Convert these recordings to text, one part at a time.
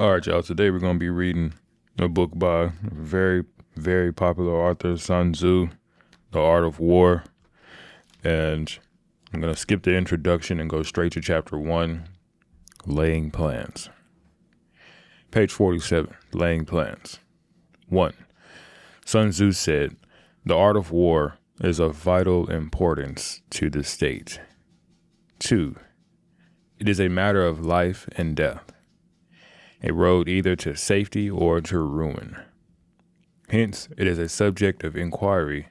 All right, y'all. Today we're going to be reading a book by a very, very popular author, Sun Tzu, The Art of War. And I'm going to skip the introduction and go straight to chapter 1, Laying Plans. Page 47, Laying Plans. 1. Sun Tzu said, "The art of war is of vital importance to the state." 2. It is a matter of life and death, a road either to safety or to ruin. Hence, it is a subject of inquiry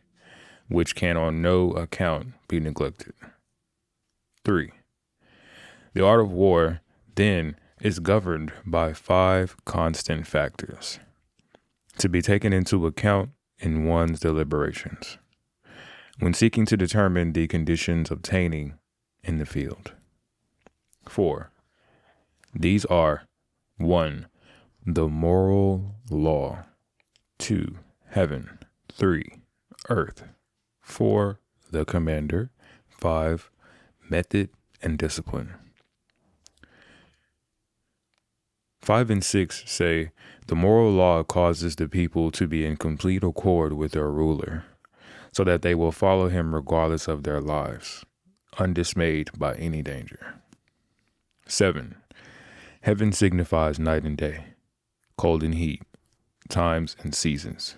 which can on no account be neglected. 3. The art of war, then, is governed by 5 constant factors to be taken into account in one's deliberations when seeking to determine the conditions obtaining in the field. 4. These are: 1. The moral law. 2. Heaven. 3. Earth. 4. The commander. 5. Method and discipline. 5 and 6 say, the moral law causes the people to be in complete accord with their ruler, so that they will follow him regardless of their lives, undismayed by any danger. 7. Heaven signifies night and day, cold and heat, times and seasons.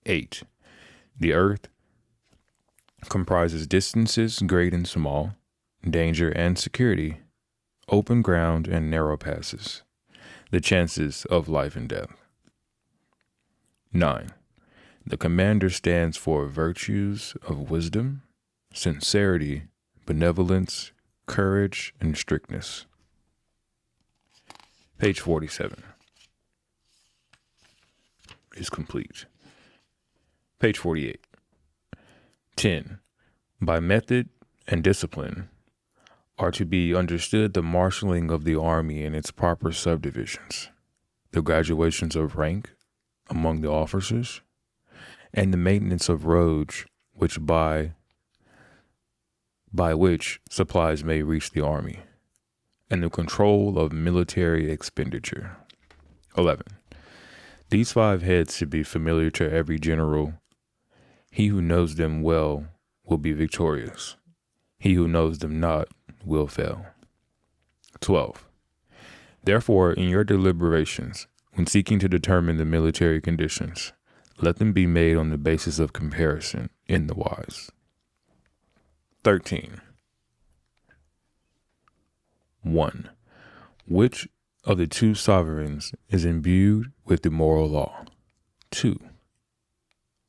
8. The earth comprises distances great and small, danger and security, open ground and narrow passes, the chances of life and death. 9. The commander stands for virtues of wisdom, sincerity, benevolence, courage, and strictness. Page 47 is complete. Page 48. 10. By method and discipline are to be understood the marshaling of the army in its proper subdivisions, the graduations of rank among the officers, and the maintenance of roads by which supplies may reach the army, and the control of military expenditure. 11. These 5 heads should be familiar to every general. He who knows them well will be victorious. He who knows them not will fail. 12. Therefore, in your deliberations, when seeking to determine the military conditions, let them be made on the basis of comparison in the wise. 13. 1. Which of the 2 sovereigns is imbued with the moral law? 2.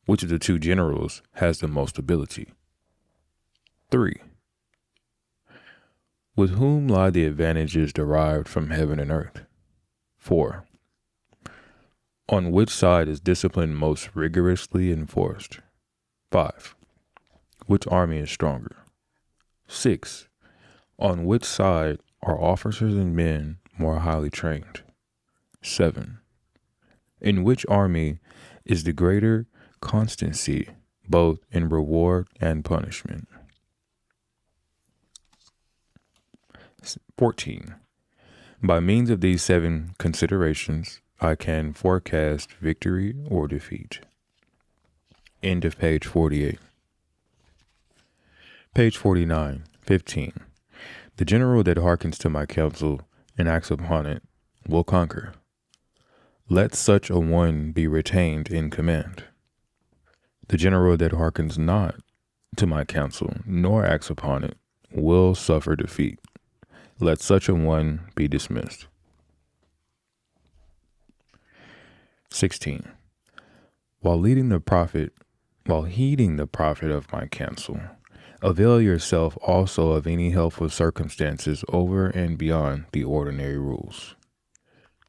Which of the 2 generals has the most ability? 3. With whom lie the advantages derived from heaven and earth? 4. On which side is discipline most rigorously enforced? 5. Which army is stronger? 6. On which side are officers and men more highly trained? 7. In which army is the greater constancy, both in reward and punishment? 14. By means of these 7 considerations, I can forecast victory or defeat. End of page 48. Page 49, 15. The general that hearkens to my counsel and acts upon it will conquer. Let such a one be retained in command. The general that hearkens not to my counsel nor acts upon it will suffer defeat. Let such a one be dismissed. 16. While heeding the profit of my counsel, avail yourself also of any helpful circumstances over and beyond the ordinary rules.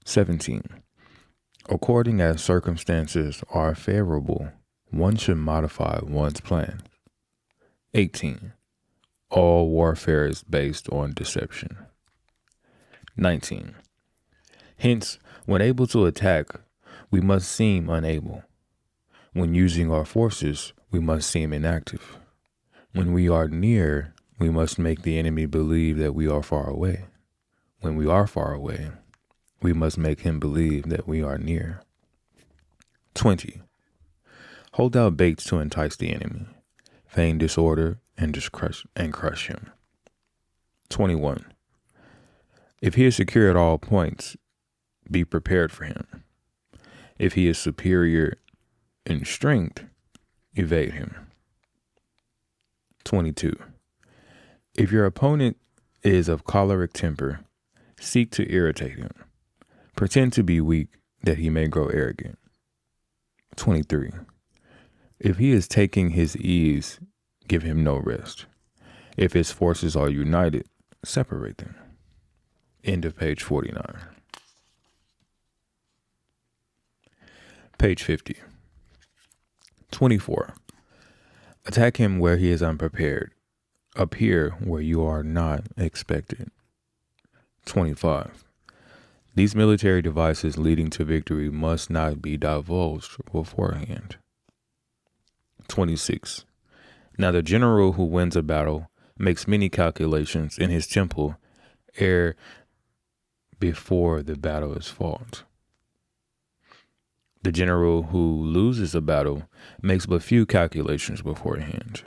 17. According as circumstances are favorable, one should modify one's plan. 18. All warfare is based on deception. 19. Hence, when able to attack, we must seem unable. When using our forces, we must seem inactive. When we are near, we must make the enemy believe that we are far away. When we are far away, we must make him believe that we are near. 20. Hold out baits to entice the enemy. Feign disorder and crush him. 21. If he is secure at all points, be prepared for him. If he is superior in strength, evade him. 22. If your opponent is of choleric temper, seek to irritate him. Pretend to be weak that he may grow arrogant. 23. If he is taking his ease, give him no rest. If his forces are united, separate them. End of page 49. Page 50. 24. Attack him where he is unprepared. Appear where you are not expected. 25. These military devices leading to victory must not be divulged beforehand. 26. Now the general who wins a battle makes many calculations in his temple ere before the battle is fought. The general who loses a battle makes but few calculations beforehand.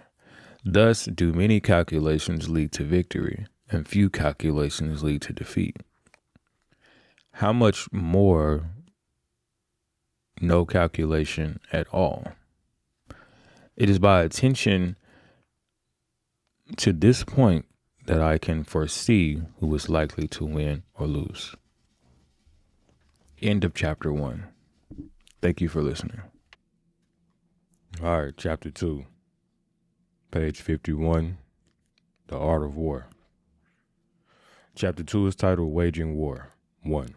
Thus do many calculations lead to victory, and few calculations lead to defeat. How much more no calculation at all? It is by attention to this point that I can foresee who is likely to win or lose. End of chapter 1. Thank you for listening. All right, chapter 2, page 51, The Art of War. Chapter 2 is titled Waging War. 1.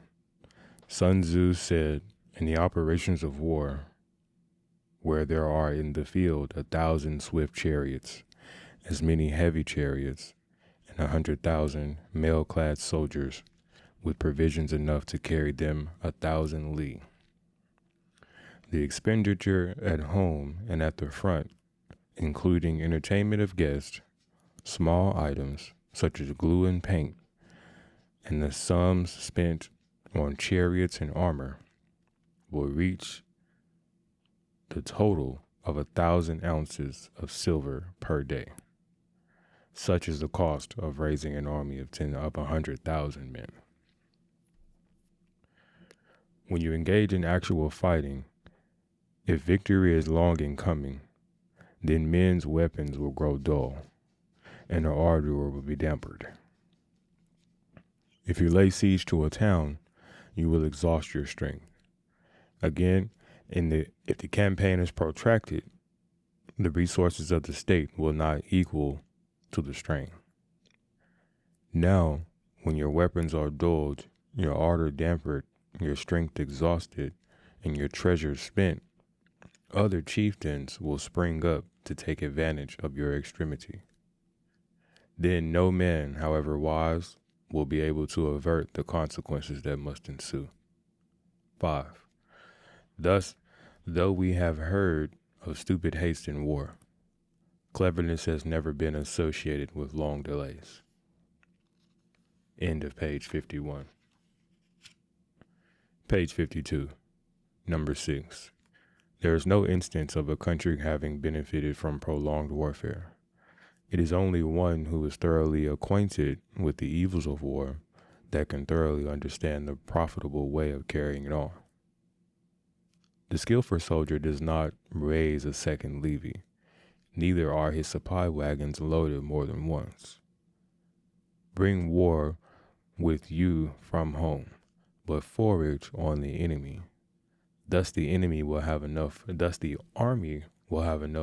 Sun Tzu said, in the operations of war, where there are in the field 1,000 swift chariots, as many heavy chariots, and 100,000 mail-clad soldiers, with provisions enough to carry them 1,000 li. The expenditure at home and at the front, including entertainment of guests, small items such as glue and paint, and the sums spent on chariots and armor, will reach the total of 1,000 ounces of silver per day. Such is the cost of raising an army of 100,000 men. When you engage in actual fighting, if victory is long in coming, then men's weapons will grow dull, and their ardor will be dampened. If you lay siege to a town, you will exhaust your strength. Again, if the campaign is protracted, the resources of the state will not equal to the strain. Now, when your weapons are dulled, your ardor dampened, your strength exhausted, and your treasures spent, other chieftains will spring up to take advantage of your extremity. Then no man, however wise, will be able to avert the consequences that must ensue. 5. Thus, though we have heard of stupid haste in war, cleverness has never been associated with long delays. End of page 51. Page 52. Number 6. There is no instance of a country having benefited from prolonged warfare. It is only one who is thoroughly acquainted with the evils of war that can thoroughly understand the profitable way of carrying it on. The skillful soldier does not raise a second levy, neither are his supply wagons loaded more than once. Bring war with you from home, but forage on the enemy. Thus the army will have enough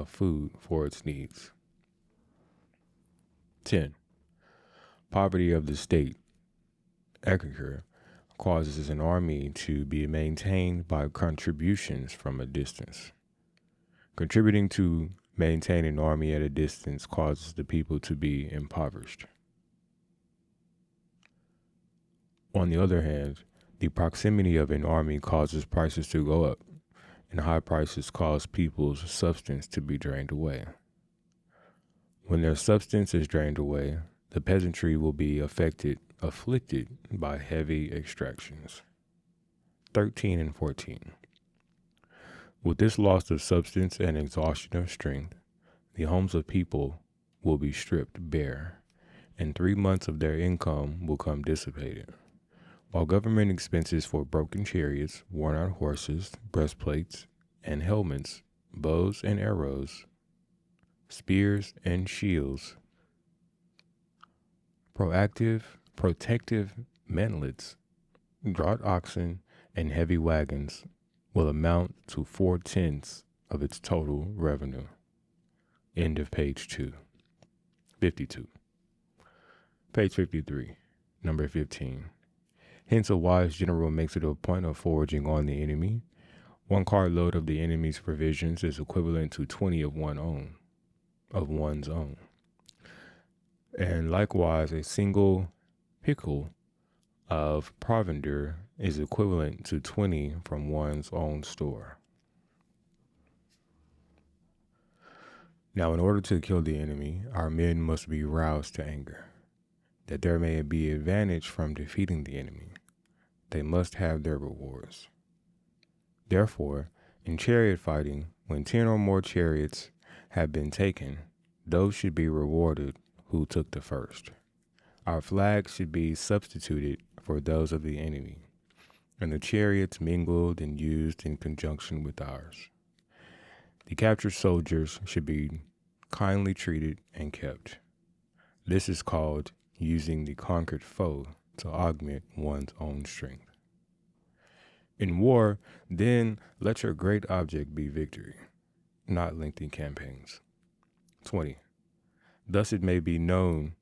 food for its needs. 10. Poverty of the state, agriculture, causes an army to be maintained by contributions from a distance. Contributing to maintain an army at a distance causes the people to be impoverished. On the other hand, the proximity of an army causes prices to go up, and high prices cause people's substance to be drained away. When their substance is drained away, the peasantry will be afflicted by heavy extractions. 13 and 14. With this loss of substance and exhaustion of strength, the homes of people will be stripped bare, and 3 months of their income will come dissipated. While government expenses for broken chariots, worn out horses, breastplates, and helmets, bows and arrows, spears and shields, protective mantlets, draught oxen, and heavy wagons will amount to 4/10 of its total revenue. End of page 52. Page 53, number 15. Hence a wise general makes it a point of foraging on the enemy. 1 cartload of the enemy's provisions is equivalent to 20 of one's own. And likewise, a single pickle of provender is equivalent to 20 from one's own store. Now, in order to kill the enemy, our men must be roused to anger, that there may be advantage from defeating the enemy. They must have their rewards. Therefore, in chariot fighting, when 10 or more chariots have been taken, those should be rewarded who took the first. Our flags should be substituted for those of the enemy, and the chariots mingled and used in conjunction with ours. The captured soldiers should be kindly treated and kept. This is called using the conquered foe to augment one's own strength. In war, then, let your great object be victory, not lengthy campaigns. 20. Thus it may be known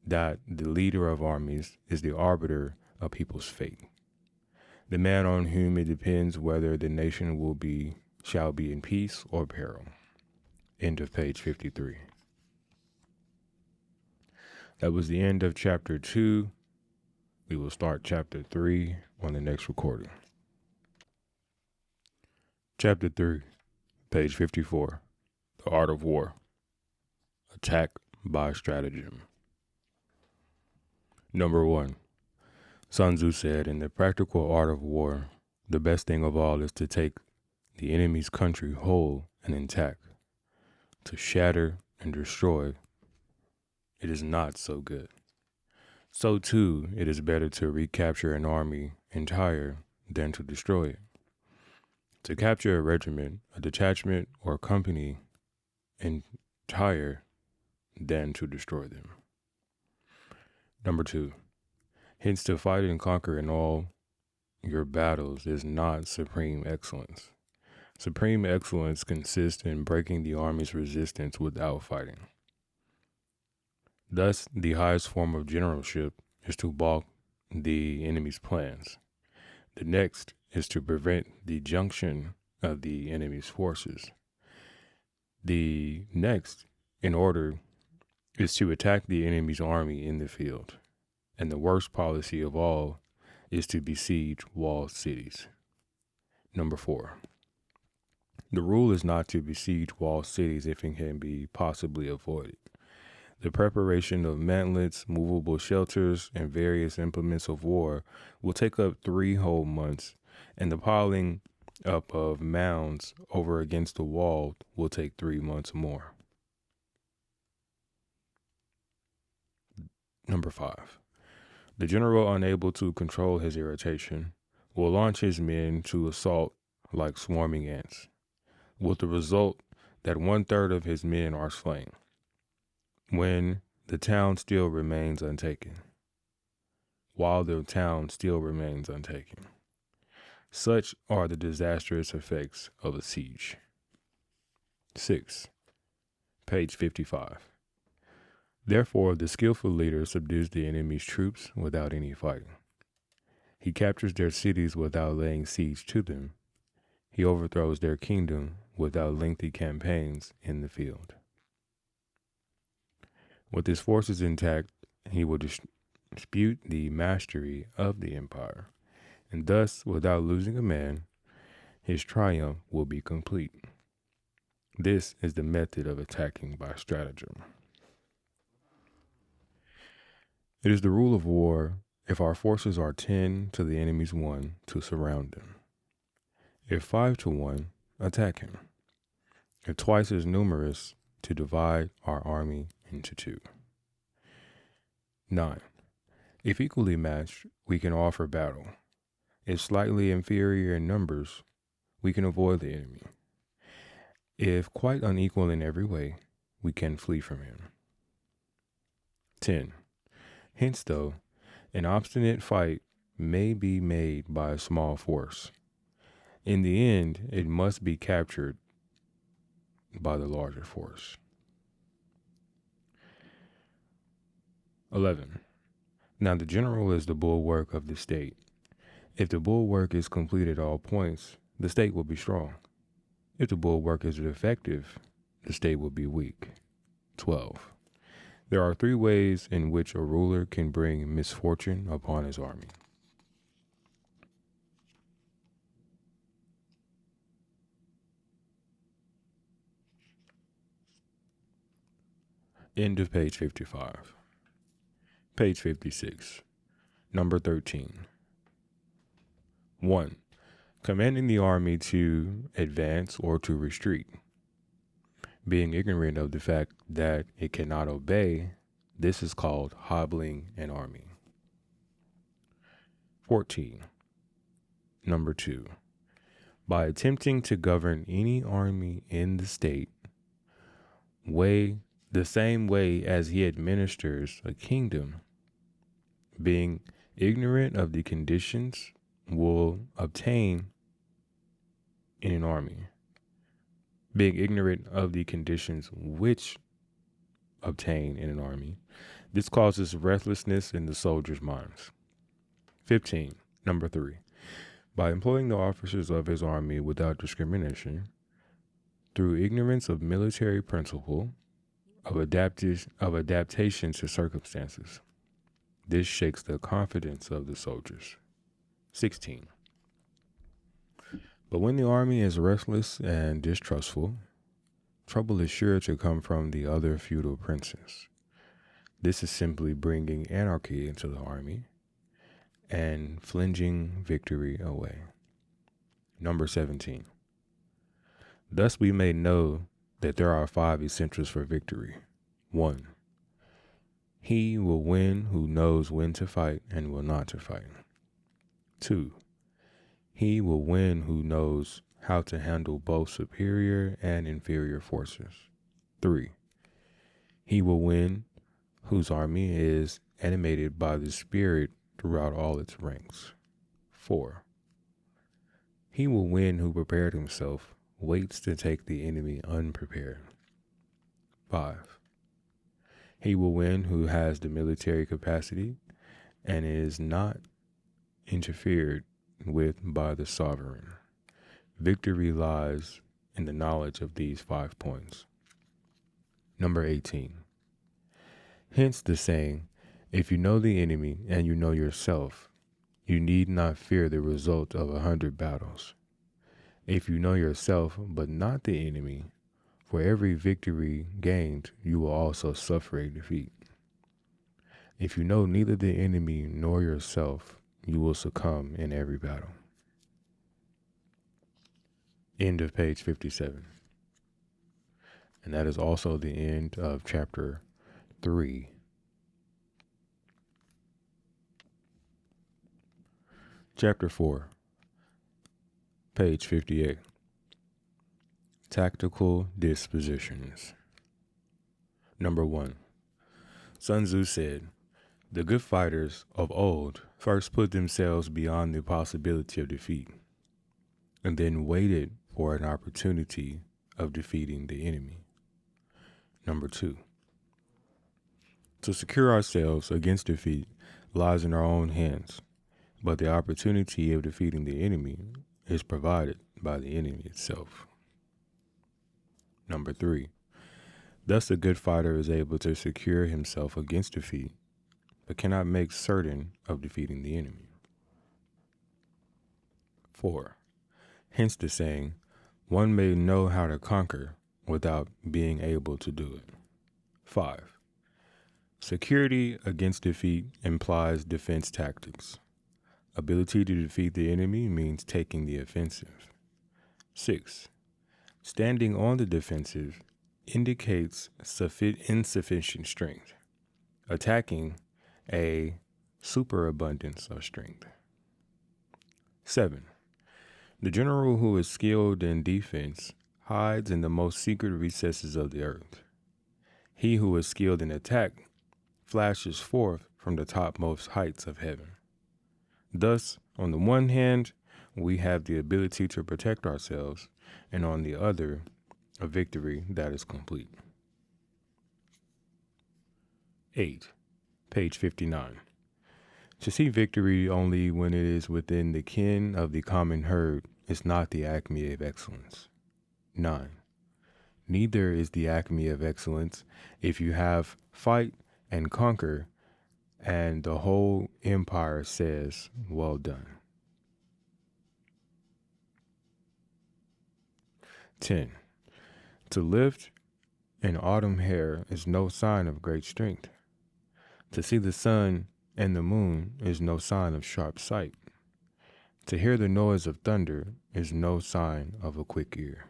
that the leader of armies is the arbiter of people's fate, the man on whom it depends whether the nation shall be in peace or peril. End of page 53. That was the end of chapter 2. We will start chapter 3 on the next recording. Chapter 3, page 54. The Art of War. Attack by Stratagem. Number 1. Sun Tzu said, in the practical art of war, the best thing of all is to take the enemy's country whole and intact. To shatter and destroy, it is not so good. So too, it is better to recapture an army entire than to destroy it. To capture a regiment, a detachment, or a company entire than to destroy them. Number 2. Hence, to fight and conquer in all your battles is not supreme excellence. Supreme excellence consists in breaking the army's resistance without fighting. Thus, the highest form of generalship is to balk the enemy's plans. The next is to prevent the junction of the enemy's forces. The next, in order, is to attack the enemy's army in the field. And the worst policy of all is to besiege walled cities. Number 4. The rule is not to besiege walled cities if it can be possibly avoided. The preparation of mantlets, movable shelters, and various implements of war will take up 3 whole months, and the piling up of mounds over against the wall will take 3 months more. Number 5. The general, unable to control his irritation, will launch his men to assault like swarming ants, with the result that 1/3 of his men are slain, when the town still remains untaken. While the town still remains untaken. Such are the disastrous effects of a siege. 6. Page 55. Therefore, the skillful leader subdues the enemy's troops without any fighting. He captures their cities without laying siege to them. He overthrows their kingdom without lengthy campaigns in the field. With his forces intact, he will dispute the mastery of the empire, and thus, without losing a man, his triumph will be complete. This is the method of attacking by stratagem. It is the rule of war If our forces are 10 to the enemy's 1, to surround them. If 5 to 1, attack him. If twice as numerous, to divide our army into 2. 9. If equally matched, we can offer battle. If slightly inferior in numbers, we can avoid the enemy. If quite unequal in every way, we can flee from him. 10. Hence, though, an obstinate fight may be made by a small force. In the end, it must be captured by the larger force. 11. Now the general is the bulwark of the state. If the bulwark is complete at all points, the state will be strong. If the bulwark is defective, the state will be weak. 12. There are 3 ways in which a ruler can bring misfortune upon his army. End of page 55. Page 56. Number 13. 1. Commanding the army to advance or to retreat. Being ignorant of the fact that it cannot obey, this is called hobbling an army. 14. Number 2. By attempting to govern any army in the state, the same way as he administers a kingdom, being ignorant of the conditions will obtain in an army. Being ignorant of the conditions which obtain in an army, this causes restlessness in the soldiers' minds. 15. Number 3. By employing the officers of his army without discrimination, through ignorance of military principle, of adaptation to circumstances. This shakes the confidence of the soldiers. 16. But when the army is restless and distrustful, trouble is sure to come from the other feudal princes. This is simply bringing anarchy into the army and flinging victory away. Number 17. Thus we may know that there are 5 essentials for victory. 1. He will win who knows when to fight and will not to fight. 2. He will win who knows how to handle both superior and inferior forces. 3. He will win whose army is animated by the spirit throughout all its ranks. 4. He will win who prepared himself, waits to take the enemy unprepared. 5. He will win who has the military capacity and is not interfered with by the sovereign. Victory lies in the knowledge of these 5 points. Number 18. Hence the saying, if you know the enemy and you know yourself, you need not fear the result of 100 battles. If you know yourself, but not the enemy, for every victory gained, you will also suffer a defeat. If you know neither the enemy nor yourself, you will succumb in every battle. End of page 57. And that is also the end of chapter 3. Chapter 4, page 58. Tactical Dispositions. Number 1. Sun Tzu said, the good fighters of old first put themselves beyond the possibility of defeat, and then waited for an opportunity of defeating the enemy. Number 2. To secure ourselves against defeat lies in our own hands, but the opportunity of defeating the enemy is provided by the enemy itself. Number 3. Thus the good fighter is able to secure himself against defeat, but cannot make certain of defeating the enemy. 4. Hence the saying, one may know how to conquer without being able to do it. 5. Security against defeat implies defense tactics. Ability to defeat the enemy means taking the offensive. 6. Standing on the defensive indicates insufficient strength. Attacking a superabundance of strength. 7. The general who is skilled in defense hides in the most secret recesses of the earth. He who is skilled in attack flashes forth from the topmost heights of heaven. Thus, on the one hand, we have the ability to protect ourselves, and on the other, a victory that is complete. 8. Page 59. To see victory only when it is within the ken of the common herd is not the acme of excellence. 9. Neither is the acme of excellence if you have fight and conquer, and the whole empire says, well done. 10. To lift an autumn hair is no sign of great strength. To see the sun and the moon is no sign of sharp sight. To hear the noise of thunder is no sign of a quick ear.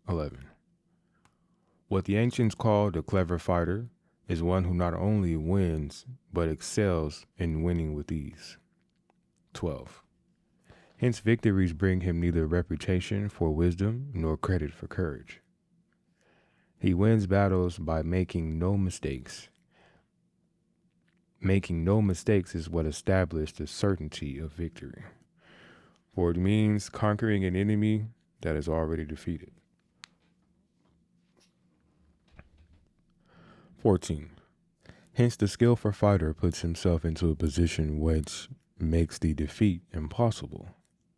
11. What the ancients called a clever fighter is one who not only wins, but excels in winning with ease. 12. Hence victories bring him neither reputation for wisdom nor credit for courage. He wins battles by making no mistakes. Making no mistakes is what established the certainty of victory, for it means conquering an enemy that is already defeated. 14. Hence the skillful fighter puts himself into a position which makes the defeat impossible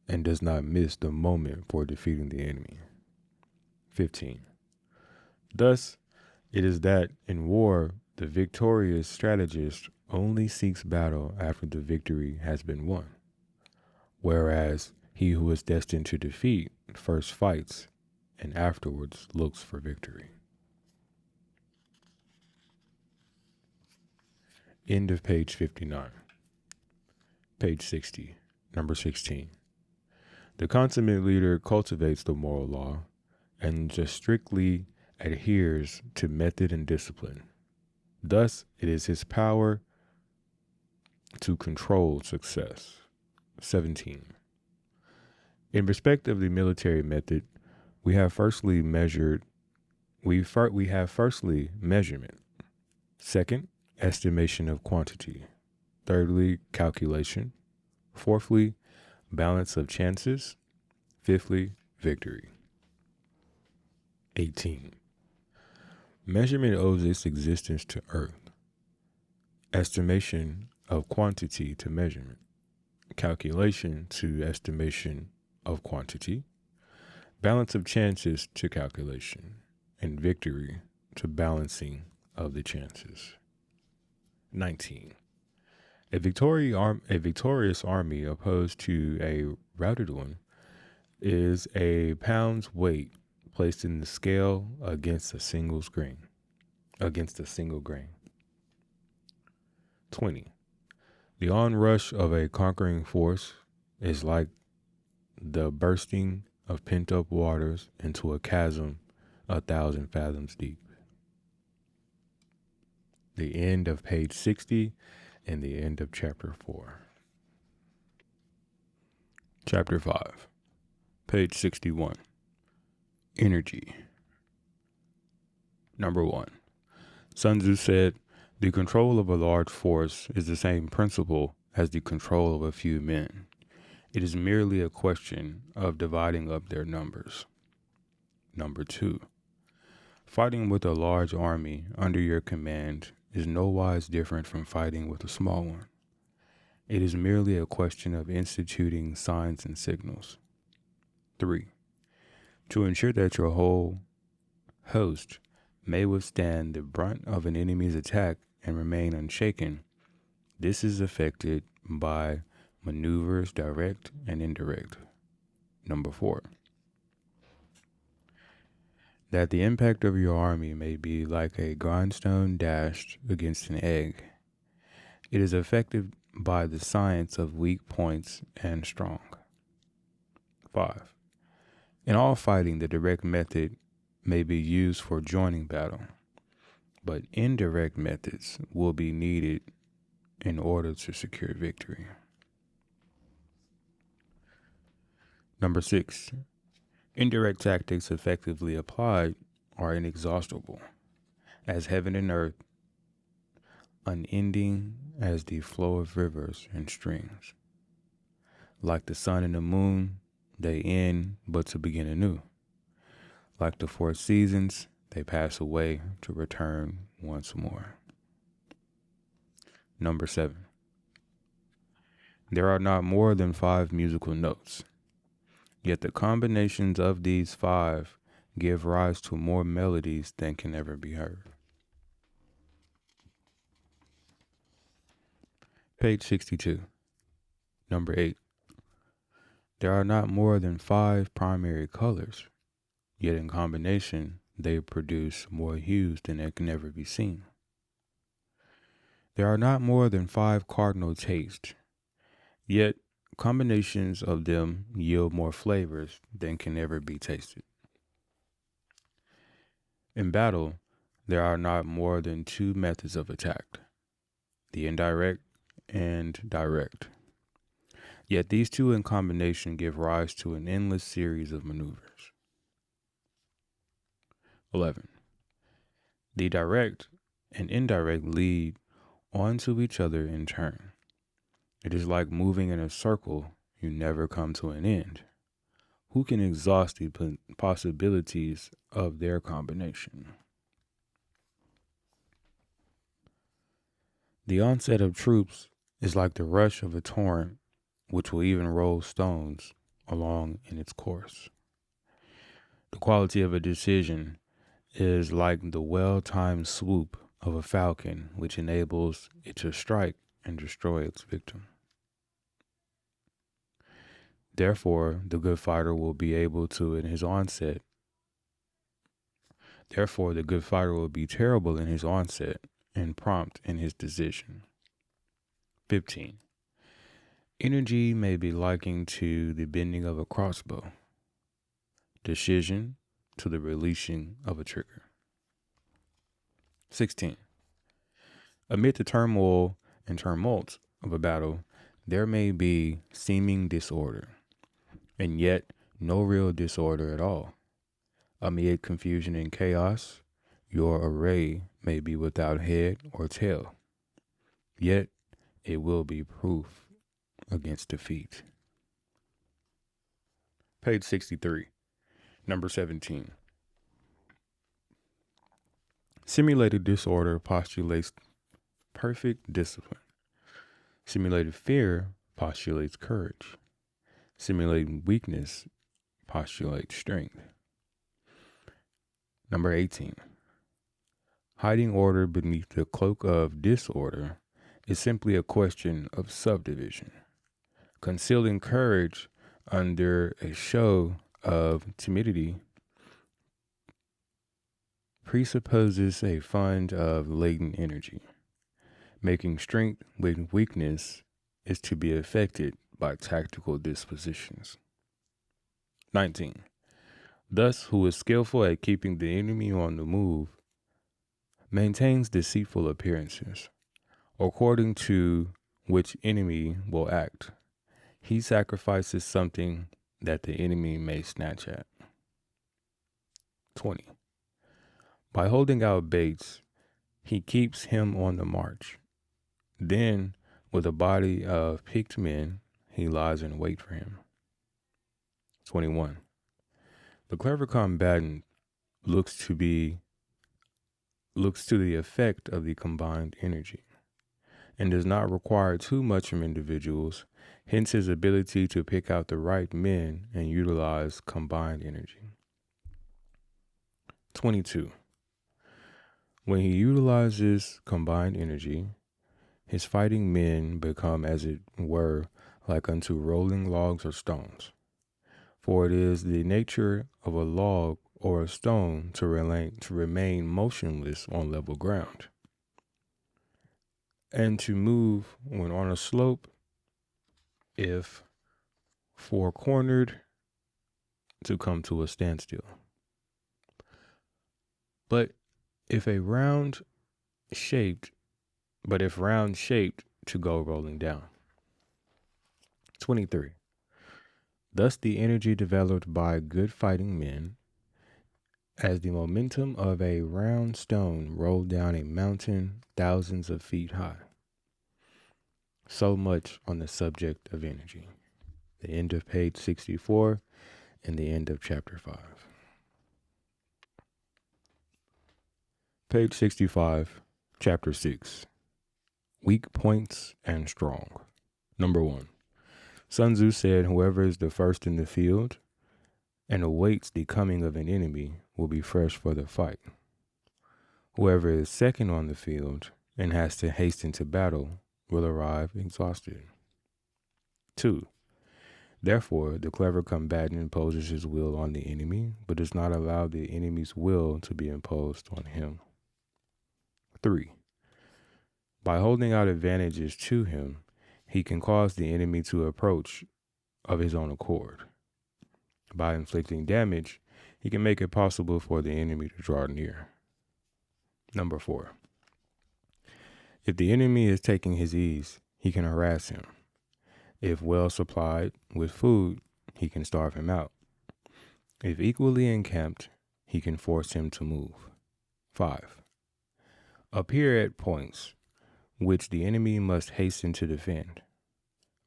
and does not miss the moment for defeating the enemy. 15. Thus, it is that in war, the victorious strategist only seeks battle after the victory has been won, whereas he who is destined to defeat first fights and afterwards looks for victory. End of page 59. Page 60, number 16. The consummate leader cultivates the moral law and just strictly adheres to method and discipline. Thus, it is his power to control success. 17. In respect of the military method, we have firstly measurement. Second, estimation of quantity. Thirdly, calculation. Fourthly, balance of chances. Fifthly, victory. 18. Measurement owes its existence to earth. Estimation of quantity to measurement. Calculation to estimation of quantity. Balance of chances to calculation. And victory to balancing of the chances. 19. A victorious army opposed to a routed one is a pound's weight placed in the scale against a single grain. 20. The onrush of a conquering force is like the bursting of pent-up waters into a chasm 1,000 fathoms deep. The end of page 60 and the end of chapter 4. Chapter 5, page 61. Energy. Number 1. Sun Tzu said, the control of a large force is the same principle as the control of a few men. It is merely a question of dividing up their numbers. Number 2. Fighting with a large army under your command is no wise different from fighting with a small one. It is merely a question of instituting signs and signals. 3. To ensure that your whole host may withstand the brunt of an enemy's attack and remain unshaken, this is effected by maneuvers direct and indirect. Number 4. that the impact of your army may be like a grindstone dashed against an egg. It is effective by the science of weak points and strong. 5. In all fighting, the direct method may be used for joining battle, but indirect methods will be needed in order to secure victory. Number 6. Indirect tactics effectively applied are inexhaustible, as heaven and earth, unending as the flow of rivers and streams. Like the sun and the moon, they end but to begin anew. Like the 4 seasons, they pass away to return once more. Number 7. There are not more than 5 musical notes, yet the combinations of these 5 give rise to more melodies than can ever be heard. Page 62. Number 8. There are not more than 5 primary colors, yet in combination they produce more hues than can ever be seen. There are not more than 5 cardinal tastes, yet combinations of them yield more flavors than can ever be tasted. In battle, there are not more than 2 methods of attack, the indirect and direct. Yet these 2 in combination give rise to an endless series of maneuvers. 11. The direct and indirect lead onto each other in turn. It is like moving in a circle, you never come to an end. Who can exhaust the possibilities of their combination? The onset of troops is like the rush of a torrent, which will even roll stones along in its course. The quality of a decision is like the well-timed swoop of a falcon, which enables it to strike and destroy its victim. Therefore, the good fighter will be able to in his onset. Therefore, the good fighter will be terrible in his onset and prompt in his decision. 15. Energy may be likened to the bending of a crossbow, decision to the releasing of a trigger. 16. Amid the turmoil and tumult of a battle, there may be seeming disorder, and yet no real disorder at all. Amid confusion and chaos, your array may be without head or tail, yet it will be proof against defeat. Page 63, number 17. Simulated disorder postulates perfect discipline. Simulated fear postulates courage. Simulated weakness postulates strength. Number 18. Hiding order beneath the cloak of disorder is simply a question of subdivision. Concealing courage under a show of timidity presupposes a fund of latent energy. Making strength with weakness is to be effected by tactical dispositions. 19. Thus, who is skillful at keeping the enemy on the move maintains deceitful appearances, according to which enemy will act. He sacrifices something that the enemy may snatch at. 20. By holding out baits, he keeps him on the march. Then, with a body of picked men, he lies in wait for him. 21. The clever combatant looks to the effect of the combined energy, and does not require too much from individuals, hence his ability to pick out the right men and utilize combined energy. 22. When he utilizes combined energy, his fighting men become, as it were, like unto rolling logs or stones. For it is the nature of a log or a stone to remain motionless on level ground, and to move when on a slope if four-cornered to come to a standstill. But if round shaped to go rolling down. 23. Thus the energy developed by good fighting men, as the momentum of a round stone rolled down a mountain thousands of feet high. So much on the subject of energy. The end of page 64 and the end of chapter 5. Page 65, chapter 6. Weak points and strong. Number 1. Sun Tzu said, whoever is the first in the field and awaits the coming of an enemy will be fresh for the fight. Whoever is second on the field and has to hasten to battle will arrive exhausted. 2. Therefore, the clever combatant imposes his will on the enemy, but does not allow the enemy's will to be imposed on him. 3. By holding out advantages to him, he can cause the enemy to approach of his own accord. By inflicting damage, he can make it possible for the enemy to draw near. Number 4. If the enemy is taking his ease, he can harass him. If well supplied with food, he can starve him out. If equally encamped, he can force him to move. 5. Appear at points which the enemy must hasten to defend.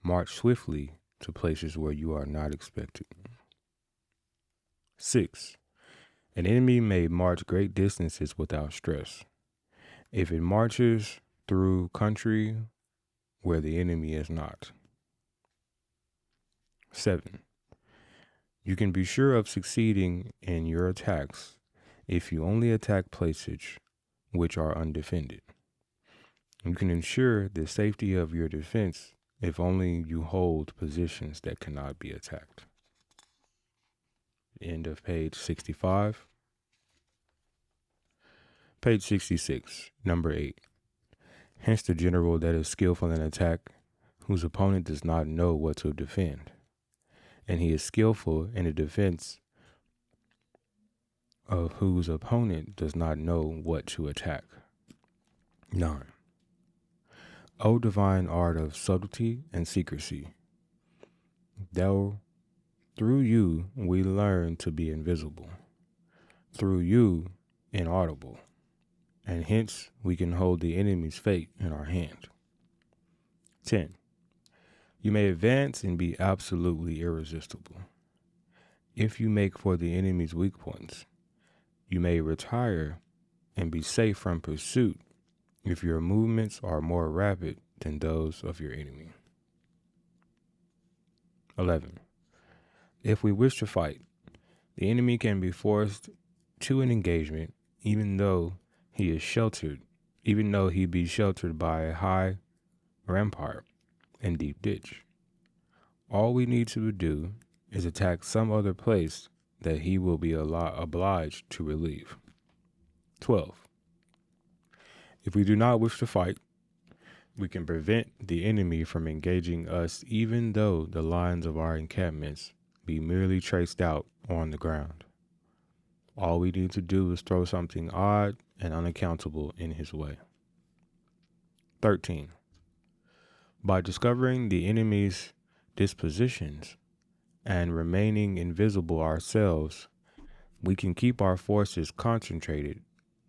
March swiftly to places where you are not expected. 6. An enemy may march great distances without stress. If it marches through country where the enemy is not. 7. You can be sure of succeeding in your attacks if you only attack places which are undefended. You can ensure the safety of your defense if only you hold positions that cannot be attacked. End of page 65. Page 66, number 8. Hence the general that is skillful in attack, whose opponent does not know what to defend, and he is skillful in the defense of whose opponent does not know what to attack. 9. O divine art of subtlety and secrecy, through you we learn to be invisible, through you inaudible, and hence we can hold the enemy's fate in our hand. 10. You may advance and be absolutely irresistible. If you make for the enemy's weak points, you may retire and be safe from pursuit if your movements are more rapid than those of your enemy. 11. If we wish to fight, the enemy can be forced to an engagement even though he be sheltered by a high rampart and deep ditch. All we need to do is attack some other place that he will be obliged to relieve. 12. If we do not wish to fight, we can prevent the enemy from engaging us even though the lines of our encampments be merely traced out on the ground. All we need to do is throw something odd and unaccountable in his way. 13. By discovering the enemy's dispositions and remaining invisible ourselves, we can keep our forces concentrated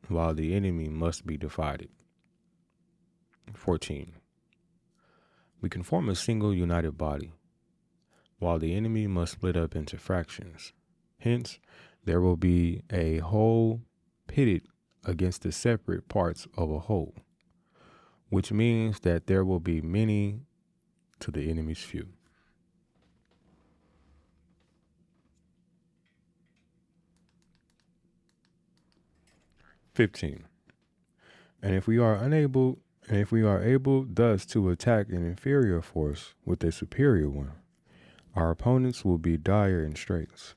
while the enemy must be divided. 14. We can form a single united body, while the enemy must split up into fractions. Hence, there will be a whole pitted against the separate parts of a whole, which means that there will be many to the enemy's few. "15. And if we are able thus to attack an inferior force with a superior one, our opponents will be dire in straits.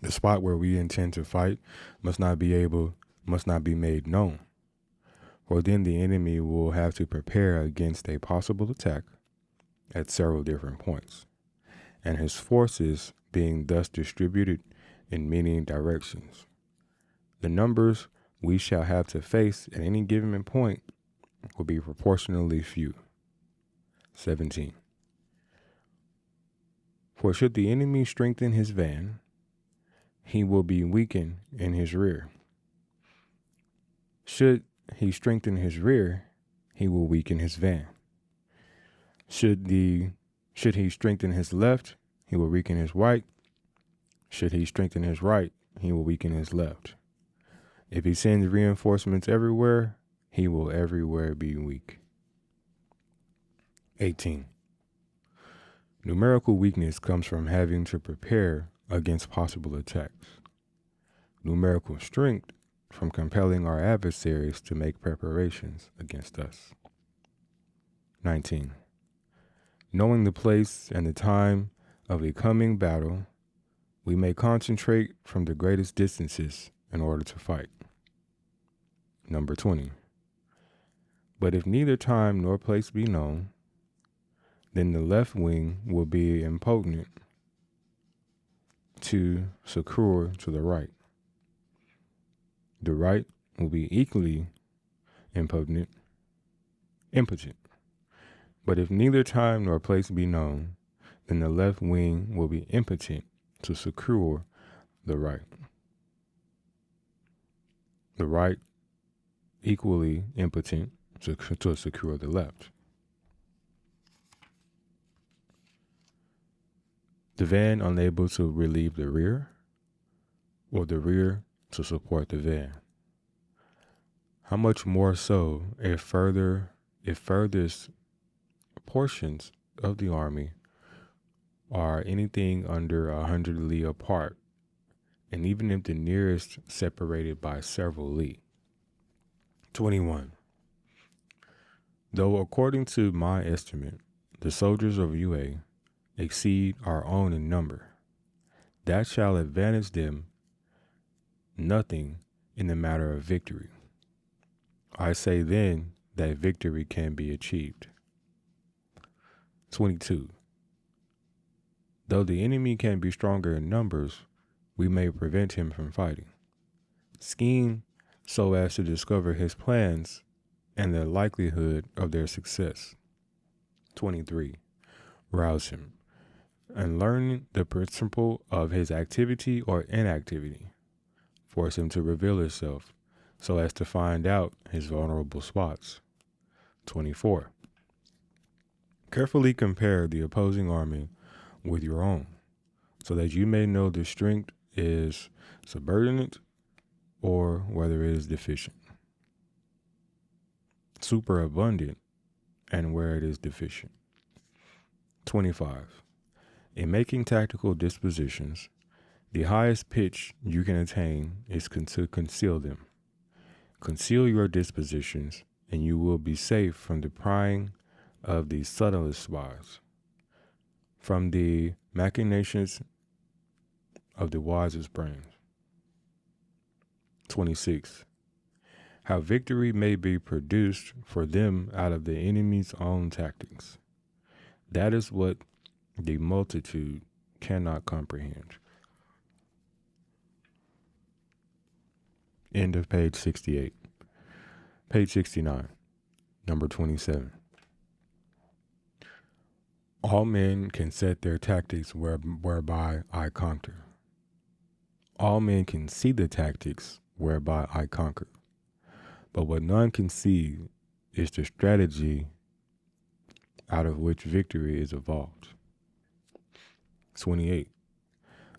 The spot where we intend to fight must not be made known, for then the enemy will have to prepare against a possible attack at several different points, and his forces being thus distributed in many directions. The numbers we shall have to face at any given point will be proportionally few. 17. For should the enemy strengthen his van, he will be weakened in his rear. Should he strengthen his rear, he will weaken his van. Should he strengthen his left, he will weaken his right. Should he strengthen his right, he will weaken his left. If he sends reinforcements everywhere, he will everywhere be weak. 18. Numerical weakness comes from having to prepare against possible attacks. Numerical strength from compelling our adversaries to make preparations against us. 19. Knowing the place and the time of a coming battle, we may concentrate from the greatest distances in order to fight. Number 20. But if neither time nor place be known, then the left wing will be impotent to succor to the right. The right will be equally impotent. But if neither time nor place be known, then the left wing will be impotent to succor the right. The right equally impotent to secure the left. The van unable to relieve the rear, or the rear to support the van. How much more so if furthest portions of the army are anything under 100 li apart, and even if the nearest separated by several li. 21. Though according to my estimate, the soldiers of UA exceed our own in number, that shall advantage them nothing in the matter of victory. I say then that victory can be achieved. 22. Though the enemy can be stronger in numbers, we may prevent him from fighting. Scheme so as to discover his plans and the likelihood of their success. 23. Rouse him and learn the principle of his activity or inactivity. Force him to reveal himself so as to find out his vulnerable spots. 24. Carefully compare the opposing army with your own, so that you may know the strength is subordinate or whether it is deficient, superabundant, and where it is deficient. 25. In making tactical dispositions, the highest pitch you can attain is to conceal them. Conceal your dispositions, and you will be safe from the prying of the subtlest spies, from the machinations of the wisest brains. 26. How victory may be produced for them out of the enemy's own tactics. That is what the multitude cannot comprehend. End of page 68. Page 69, number 27. All men can set their tactics whereby I conquer. All men can see the tactics whereby I conquer. But what none can see is the strategy out of which victory is evolved. 28.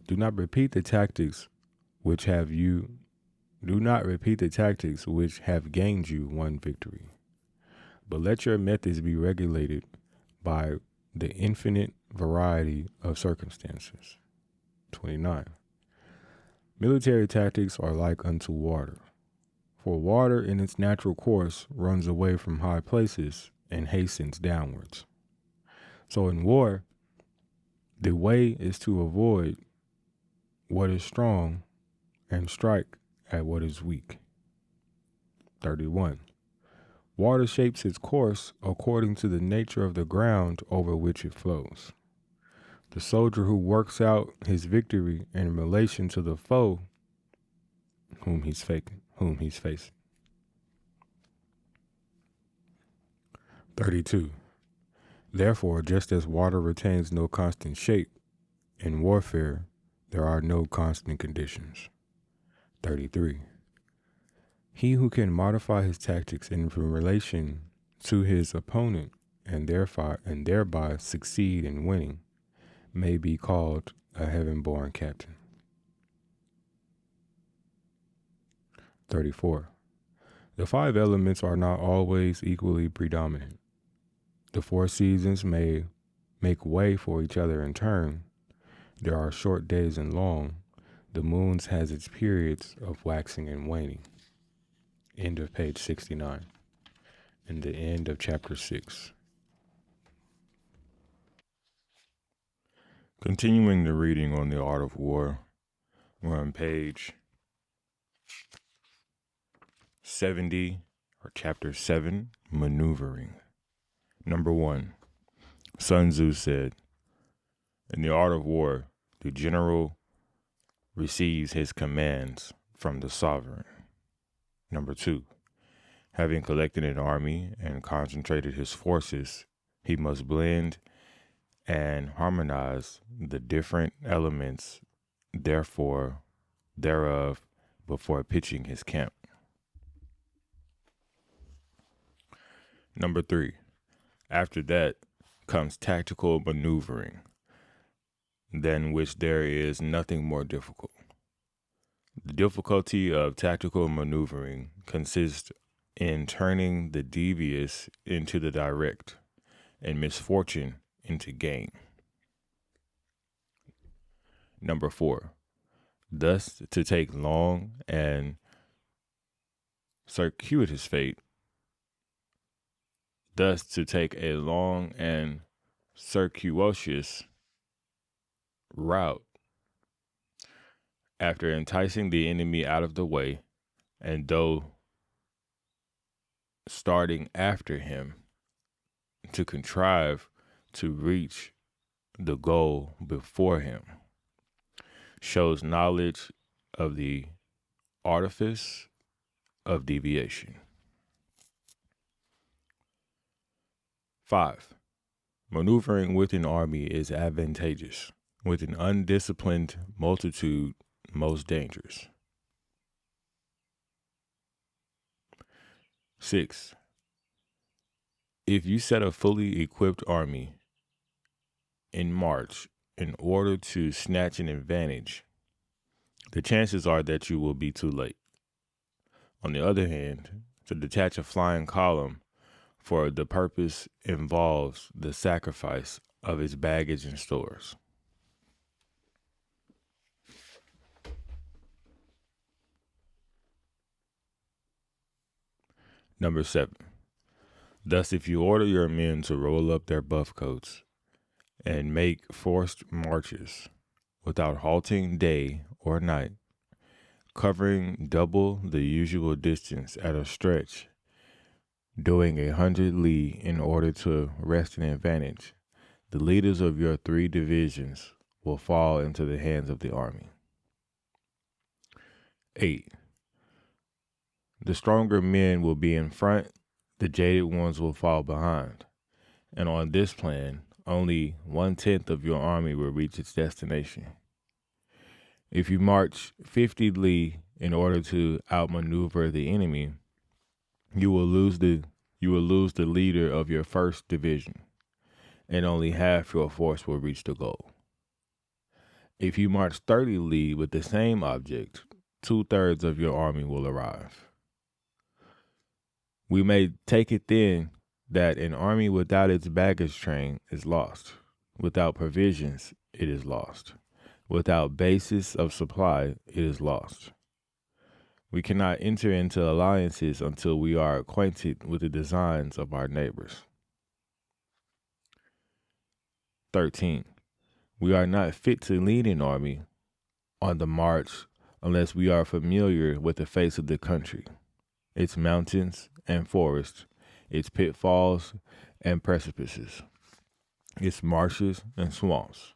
Do not repeat the tactics which have gained you one victory, but let your methods be regulated by the infinite variety of circumstances. 29. Military tactics are like unto water, for water in its natural course runs away from high places and hastens downwards. So in war, the way is to avoid what is strong and strike at what is weak. 31. Water shapes its course according to the nature of the ground over which it flows. The soldier who works out his victory in relation to the foe whom he's facing. 32. Therefore, just as water retains no constant shape, in warfare there are no constant conditions. 33. He who can modify his tactics in relation to his opponent and thereby succeed in winning may be called a heaven-born captain. 34. The 5 elements are not always equally predominant. The 4 seasons may make way for each other in turn. There are short days and long. The moon has its periods of waxing and waning. End of page 69. And the end of chapter 6. Continuing the reading on the art of war, we're on page 70, or chapter 7, maneuvering. Number 1, Sun Tzu said, in the art of war, the general receives his commands from the sovereign. Number 2, having collected an army and concentrated his forces, he must blend and harmonize the different elements thereof before pitching his camp. Number 3, after that comes tactical maneuvering, than which there is nothing more difficult. The difficulty of tactical maneuvering consists in turning the devious into the direct and misfortune into gain. Number 4, thus to take long and circuitous fate, thus to take a long and circuitous route after enticing the enemy out of the way, and though starting after him, to contrive to reach the goal before him, shows knowledge of the artifice of deviation. 5, maneuvering with an army is advantageous, with an undisciplined multitude most dangerous. 6, if you set a fully equipped army in march in order to snatch an advantage, the chances are that you will be too late. On the other hand, to detach a flying column for the purpose involves the sacrifice of its baggage and stores. Number 7, thus if you order your men to roll up their buff coats and make forced marches without halting day or night, covering double the usual distance at a stretch, doing 100 li in order to wrest an advantage, the leaders of your 3 divisions will fall into the hands of the army. 8, the stronger men will be in front, the jaded ones will fall behind, and on this plan, only 1/10 of your army will reach its destination. If you march 50 li in order to outmaneuver the enemy, you will lose the leader of your 1st division, and only half your force will reach the goal. If you march 30 li with the same object, 2/3 of your army will arrive. We may take it then that an army without its baggage train is lost. Without provisions, it is lost. Without basis of supply, it is lost. We cannot enter into alliances until we are acquainted with the designs of our neighbors. 13, we are not fit to lead an army on the march unless we are familiar with the face of the country, its mountains and forests, its pitfalls and precipices, its marshes and swamps.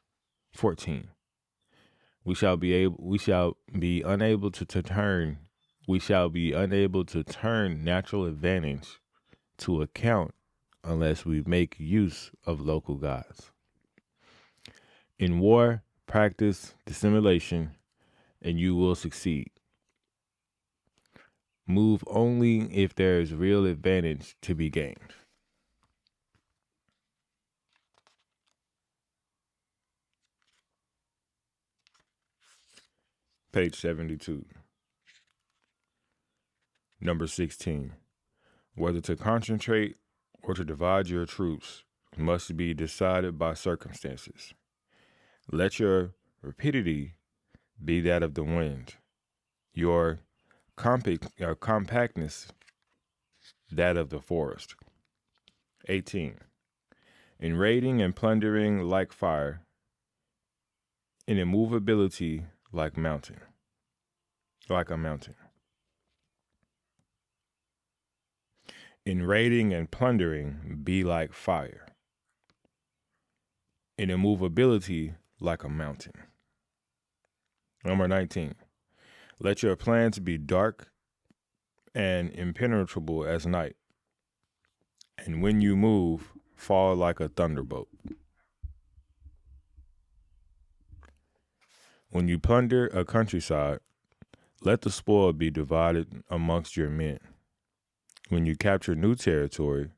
14. We shall be unable to turn natural advantage to account unless we make use of local guides. In war, practice dissimulation, and you will succeed. Move only if there is real advantage to be gained. Page 72. Number 16. Whether to concentrate or to divide your troops must be decided by circumstances. Let your rapidity be that of the wind, your compactness that of the forest. 18. In raiding and plundering like fire, in immovability like a mountain. In raiding and plundering be like fire, in immovability like a mountain. Number 19. Let your plans be dark and impenetrable as night, and when you move, fall like a thunderbolt. When you plunder a countryside, let the spoil be divided amongst your men. When you capture new territory,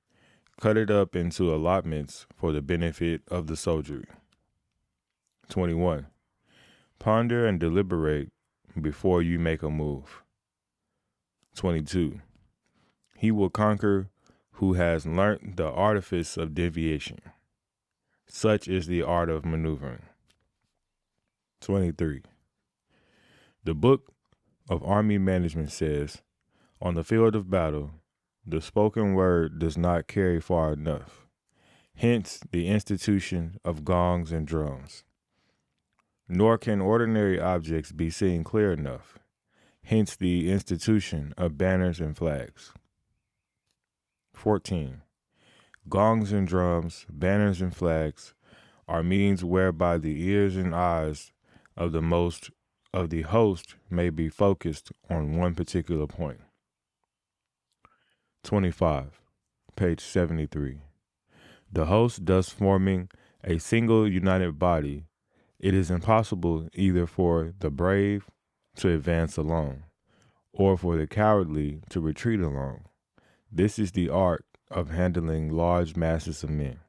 cut it up into allotments for the benefit of the soldiery. 21. Ponder and deliberate before you make a move. 22. He will conquer who has learnt the artifice of deviation. Such is the art of maneuvering. 23. The book of army management says, on the field of battle, the spoken word does not carry far enough. Hence the institution of gongs and drums. Nor can ordinary objects be seen clear enough. Hence the institution of banners and flags. 14. Gongs and drums, banners and flags are means whereby the ears and eyes of the host may be focused on one particular point. 25. Page 73. The host thus forming a single united body, it is impossible either for the brave to advance alone, or for the cowardly to retreat alone. This is the art of handling large masses of men.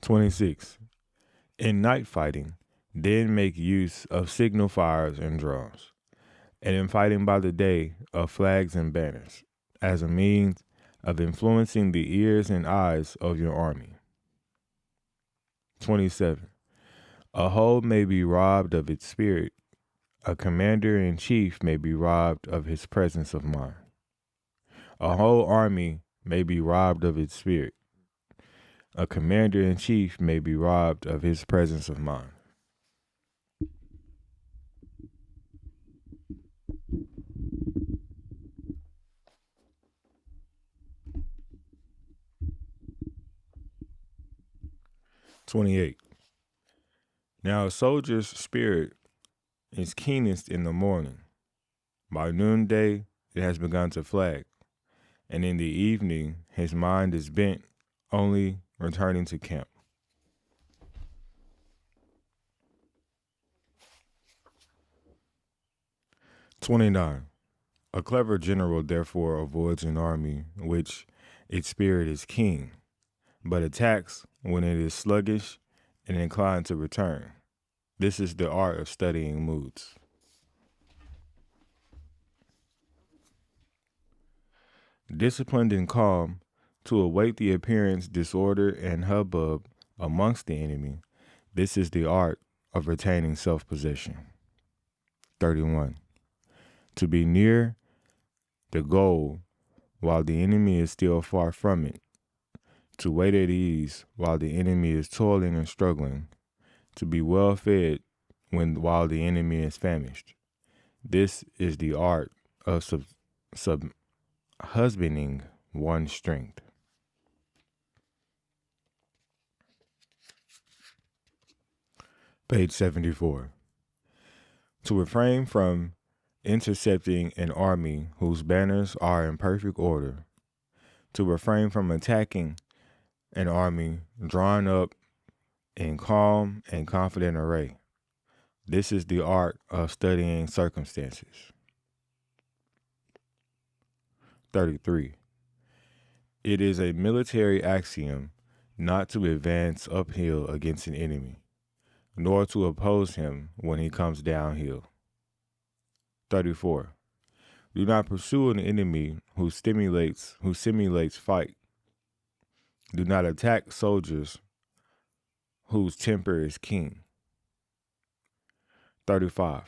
26. In night fighting, then make use of signal fires and drums, and in fighting by the day of flags and banners, as a means of influencing the ears and eyes of your army. 27. A whole may be robbed of its spirit. A commander-in-chief may be robbed of his presence of mind. A whole army may be robbed of its spirit. A commander-in-chief may be robbed of his presence of mind. "28. Now a soldier's spirit is keenest in the morning. By noonday it has begun to flag, and in the evening his mind is bent only returning to camp." "29. A clever general therefore avoids an army which its spirit is keen, but attacks when it is sluggish and inclined to return. This is the art of studying moods." Disciplined and calm, to await the appearance, disorder, and hubbub amongst the enemy, this is the art of retaining self-possession. 31. To be near the goal while the enemy is still far from it, to wait at ease while the enemy is toiling and struggling, to be well fed while the enemy is famished. This is the art of husbanding one's strength. Page 74. To refrain from intercepting an army whose banners are in perfect order. To refrain from attacking an army drawn up in calm and confident array. This is the art of studying circumstances. 33. It is a military axiom not to advance uphill against an enemy, nor to oppose him when he comes downhill. 34. Do not pursue an enemy who simulates fight. Do not attack soldiers whose temper is keen. 35.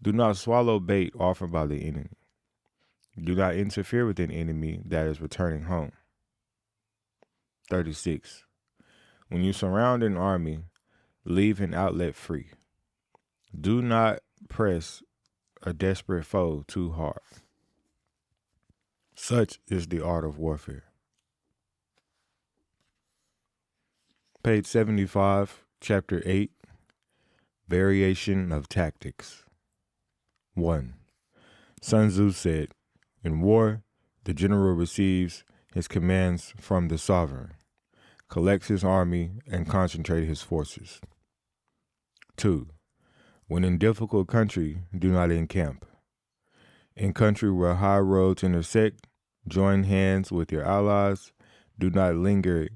Do not swallow bait offered by the enemy. Do not interfere with an enemy that is returning home. 36. When you surround an army, leave an outlet free. Do not press a desperate foe too hard. Such is the art of warfare. Page 75, Chapter 8, Variation of Tactics. 1. Sun Tzu said, in war, the general receives his commands from the sovereign, collects his army, and concentrates his forces. 2. When in difficult country, do not encamp. In country where high roads intersect, join hands with your allies. Do not linger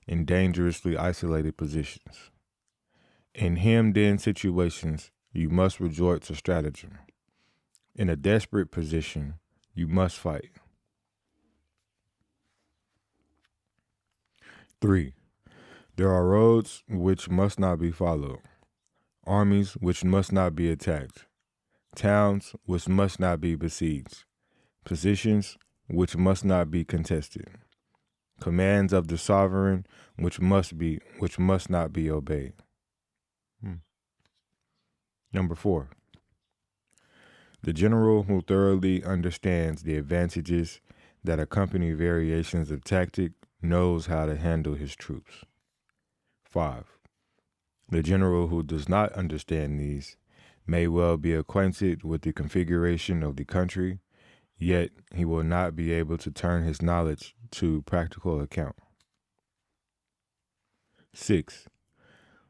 in dangerously isolated positions. In hemmed-in situations, you must resort to stratagem. In a desperate position, you must fight. 3. There are roads which must not be followed, armies which must not be attacked, towns which must not be besieged, positions which must not be contested, commands of the sovereign which must not be obeyed. Number 4. The general who thoroughly understands the advantages that accompany variations of tactic knows how to handle his troops. 5. The general who does not understand these may well be acquainted with the configuration of the country, yet he will not be able to turn his knowledge to practical account. 6.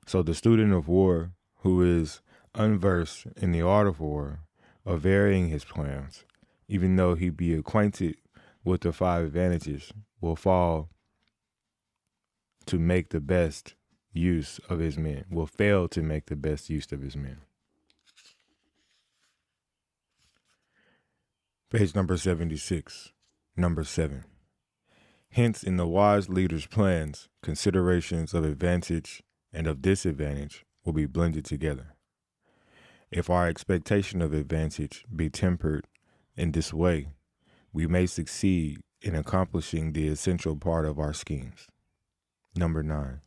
So the student of war who is unversed in the art of war, of varying his plans, even though he be acquainted with the 5 advantages, will fail to make the best use of his men. Page number 76. Number 7. Hence, in the wise leader's plans, considerations of advantage and of disadvantage will be blended together. If our expectation of advantage be tempered in this way, we may succeed in accomplishing the essential part of our schemes. Number 9.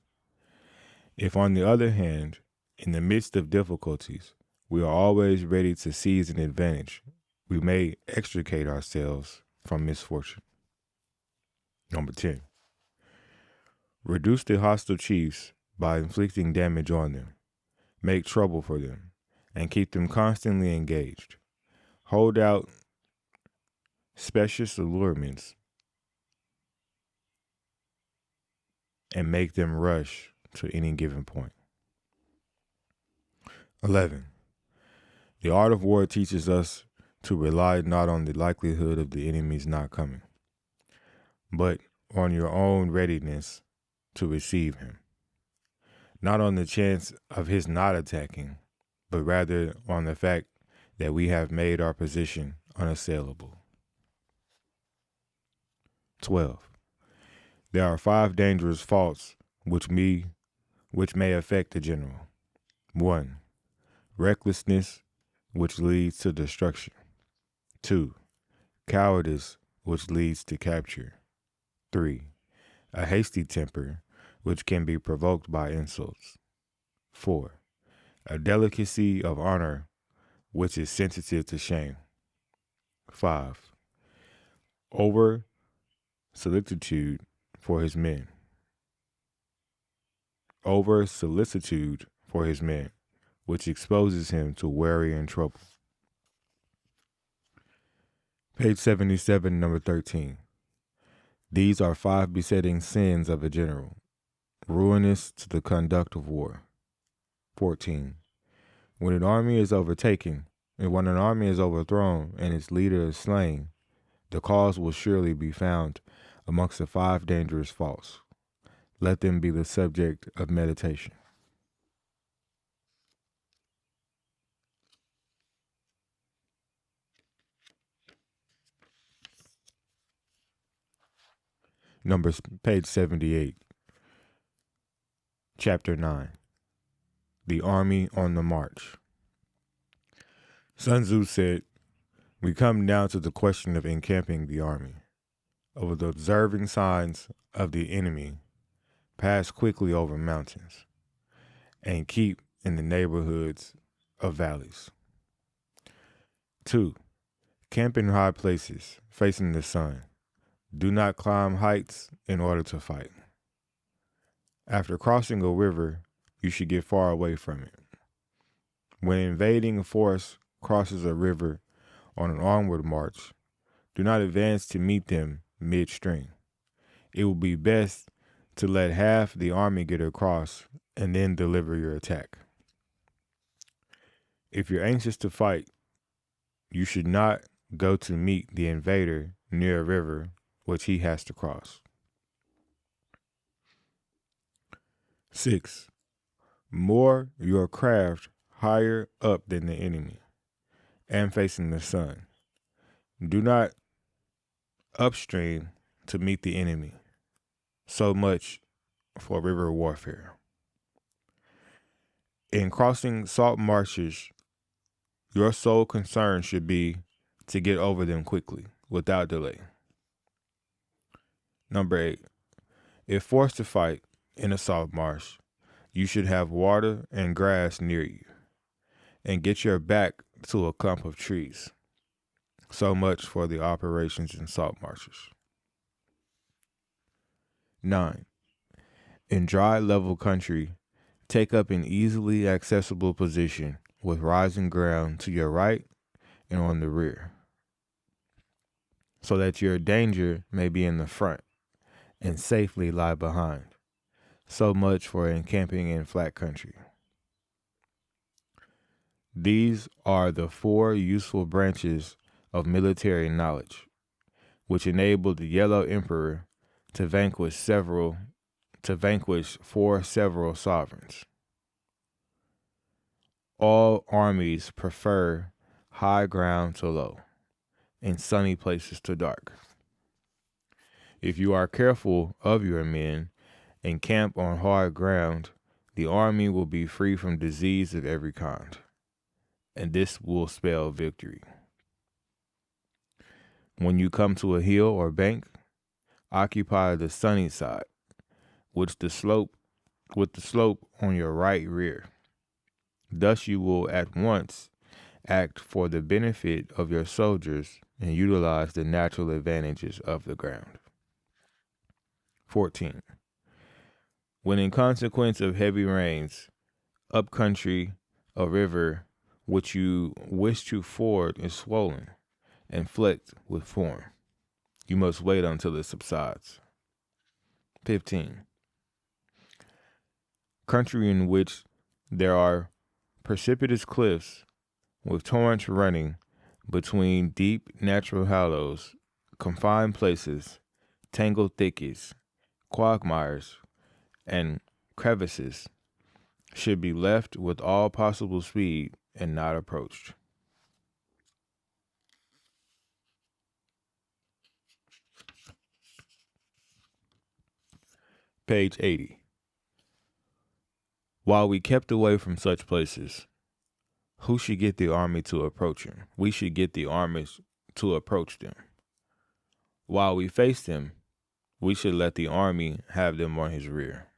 If, on the other hand, in the midst of difficulties, we are always ready to seize an advantage, we may extricate ourselves from misfortune. Number 10. Reduce the hostile chiefs by inflicting damage on them. Make trouble for them, and keep them constantly engaged. Hold out specious allurements and make them rush to any given point. 11. The art of war teaches us to rely not on the likelihood of the enemy's not coming, but on your own readiness to receive him. Not on the chance of his not attacking, but rather on the fact that we have made our position unassailable. 12. There are 5 dangerous faults which may affect the general. 1. Recklessness, which leads to destruction. 2. Cowardice, which leads to capture. 3. A hasty temper, which can be provoked by insults. 4. a delicacy of honor which is sensitive to shame. 5. Over solicitude for his men. Over solicitude for his men, which exposes him to worry and trouble. Page 77, number 13. These are 5 besetting sins of a general, ruinous to the conduct of war. 14. When an army is overtaken, and when an army is overthrown and its leader is slain, the cause will surely be found amongst the 5 dangerous faults. Let them be the subject of meditation. Numbers, page 78. Chapter 9. The Army on the March. Sun Tzu said, "We come now to the question of encamping the army. Of the observing signs of the enemy, pass quickly over mountains, and keep in the neighborhoods of valleys. 2. Camp in high places, facing the sun. Do not climb heights in order to fight. After crossing a river, you should get far away from it. When invading force crosses a river on an onward march, do not advance to meet them midstream. It will be best to let half the army get across and then deliver your attack. If you're anxious to fight, you should not go to meet the invader near a river which he has to cross. 6. Moor your craft higher up than the enemy and facing the sun. Do not upstream to meet the enemy. So much for river warfare. In crossing salt marshes, your sole concern should be to get over them quickly, without delay. Number 8. If forced to fight in a salt marsh, you should have water and grass near you, and get your back to a clump of trees. So much for the operations in salt marshes. 9. In dry, level country, take up an easily accessible position with rising ground to your right and on the rear, so that your danger may be in the front and safely lie behind. So much for encamping in flat country. These are the 4 useful branches of military knowledge, which enabled the Yellow Emperor to vanquish 4 several sovereigns. All armies prefer high ground to low, and sunny places to dark. If you are careful of your men and camp on hard ground, the army will be free from disease of every kind, and this will spell victory. When you come to a hill or bank, occupy the sunny side, with the slope on your right rear. Thus you will at once act for the benefit of your soldiers and utilize the natural advantages of the ground. 14. When in consequence of heavy rains, up country, a river which you wish to ford is swollen and flecked with foam, you must wait until it subsides. 15. Country in which there are precipitous cliffs with torrents running between deep natural hollows, confined places, tangled thickets, quagmires, and crevices, should be left with all possible speed and not approached. Page 80. While we kept away from such places, who should get the army to approach him? We should get the armies to approach them. While we face them, we should let the army have them on his rear.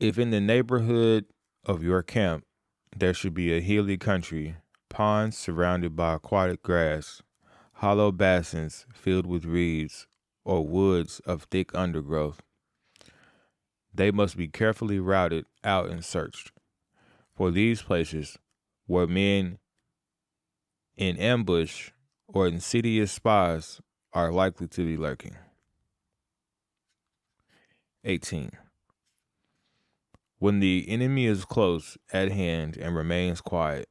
If in the neighborhood of your camp there should be a hilly country, ponds surrounded by aquatic grass, hollow basins filled with reeds, or woods of thick undergrowth, they must be carefully routed out and searched. For these places where men in ambush or insidious spies are likely to be lurking. 18. When the enemy is close at hand and remains quiet,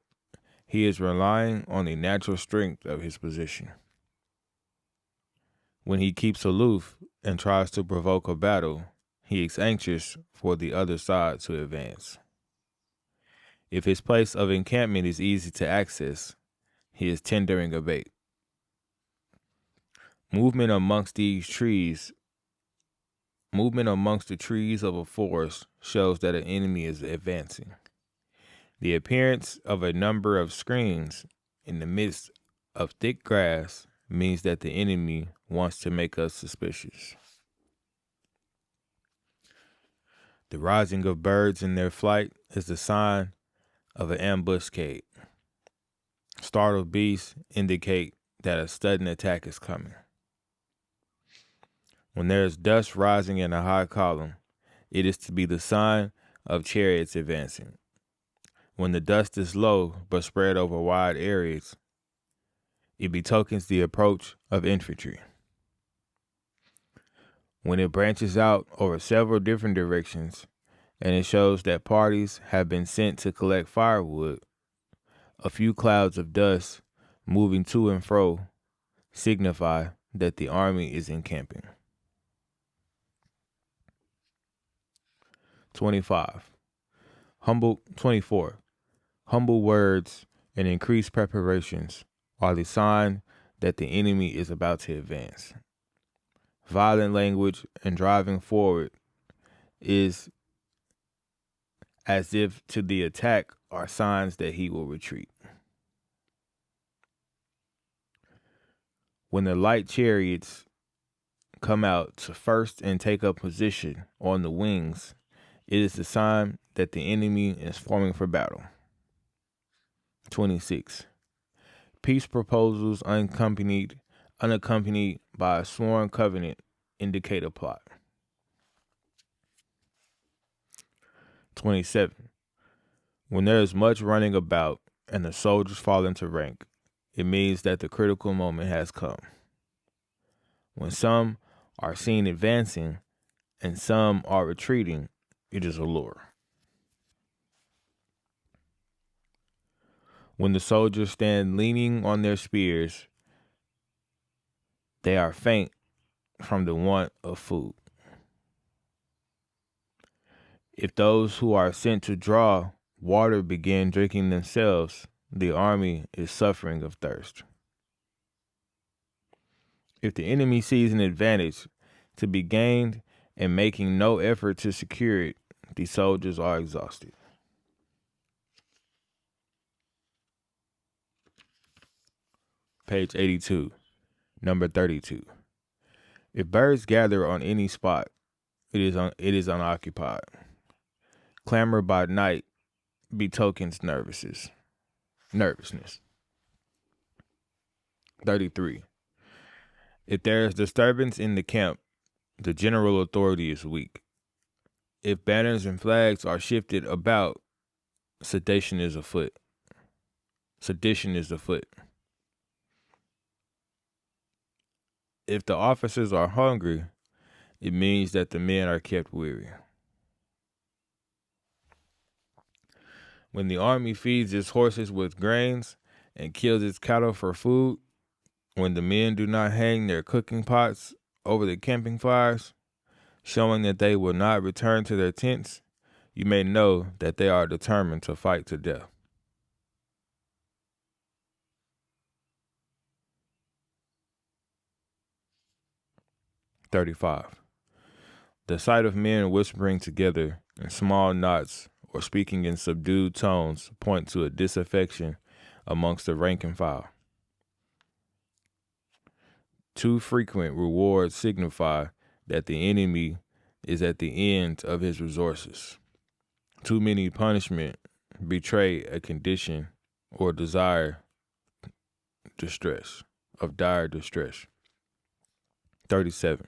he is relying on the natural strength of his position. When he keeps aloof and tries to provoke a battle, he is anxious for the other side to advance. If his place of encampment is easy to access, he is tendering a bait. Movement amongst the trees of a forest shows that an enemy is advancing. The appearance of a number of screens in the midst of thick grass means that the enemy wants to make us suspicious. The rising of birds in their flight is the sign of an ambuscade. Startled beasts indicate that a sudden attack is coming. When there is dust rising in a high column, it is to be the sign of chariots advancing. When the dust is low but spread over wide areas, it betokens the approach of infantry. When it branches out over several different directions, and it shows that parties have been sent to collect firewood, a few clouds of dust moving to and fro signify that the army is encamping. 24. Humble words and increased preparations are the sign that the enemy is about to advance. Violent language and driving forward is as if to the attack are signs that he will retreat. When the light chariots come out to first and take up position on the wings, it is the sign that the enemy is forming for battle. 26. Peace proposals unaccompanied by a sworn covenant indicate a plot. 27. When there is much running about and the soldiers fall into rank, it means that the critical moment has come. When some are seen advancing and some are retreating, it is a lure. When the soldiers stand leaning on their spears, they are faint from the want of food. If those who are sent to draw water begin drinking themselves, the army is suffering of thirst. If the enemy sees an advantage to be gained and making no effort to secure it, the soldiers are exhausted. Page 82, number 32. If birds gather on any spot, it is unoccupied. Clamor by night betokens nervousness. 33. If there is disturbance in the camp, the general authority is weak. If banners and flags are shifted about, sedition is afoot. If the officers are hungry, it means that the men are kept weary. When the army feeds its horses with grains and kills its cattle for food, when the men do not hang their cooking pots over the camping fires, showing that they will not return to their tents, you may know that they are determined to fight to death. 35. The sight of men whispering together in small knots or speaking in subdued tones point to a disaffection amongst the rank and file. Too frequent rewards signify that the enemy is at the end of his resources. Too many punishment betray a condition or desire of dire distress. 37.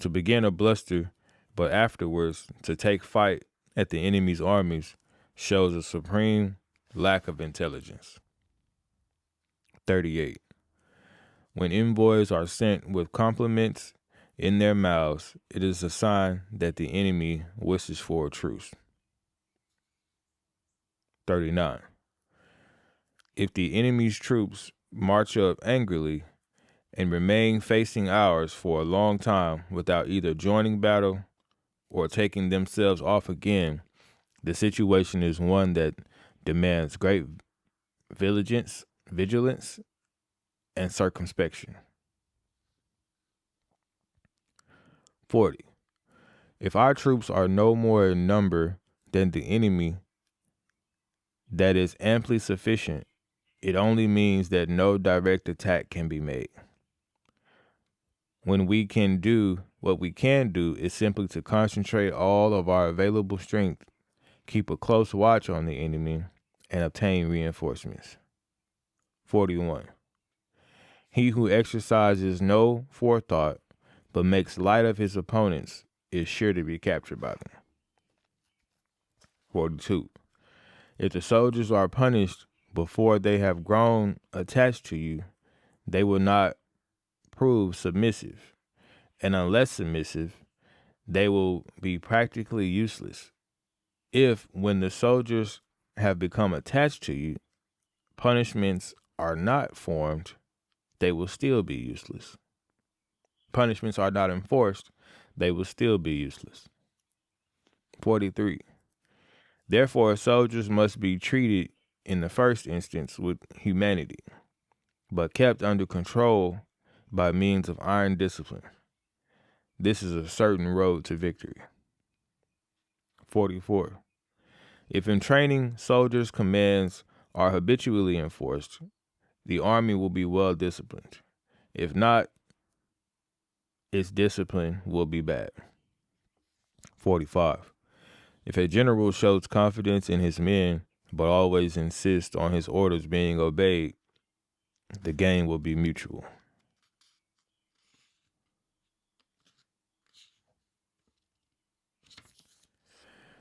To begin a bluster, but afterwards to take fight at the enemy's armies shows a supreme lack of intelligence. 38. When envoys are sent with compliments in their mouths, it is a sign that the enemy wishes for a truce. 39. If the enemy's troops march up angrily and remain facing ours for a long time without either joining battle or taking themselves off again, the situation is one that demands great vigilance and circumspection. 40. If our troops are no more in number than the enemy, that is amply sufficient. It only means that no direct attack can be made. What we can do is simply to concentrate all of our available strength, keep a close watch on the enemy, and obtain reinforcements. 41. He who exercises no forethought but makes light of his opponents is sure to be captured by them. 42. If the soldiers are punished before they have grown attached to you, they will not prove submissive, and unless submissive, they will be practically useless. If, when the soldiers have become attached to you, punishments are not formed, they will still be useless. Punishments are not enforced, they will still be useless. 43. Therefore, soldiers must be treated in the first instance with humanity, but kept under control by means of iron discipline. This is a certain road to victory. 44. If in training soldiers' commands are habitually enforced, the army will be well disciplined. If not, its discipline will be bad. 45. If a general shows confidence in his men, but always insists on his orders being obeyed, the gain will be mutual.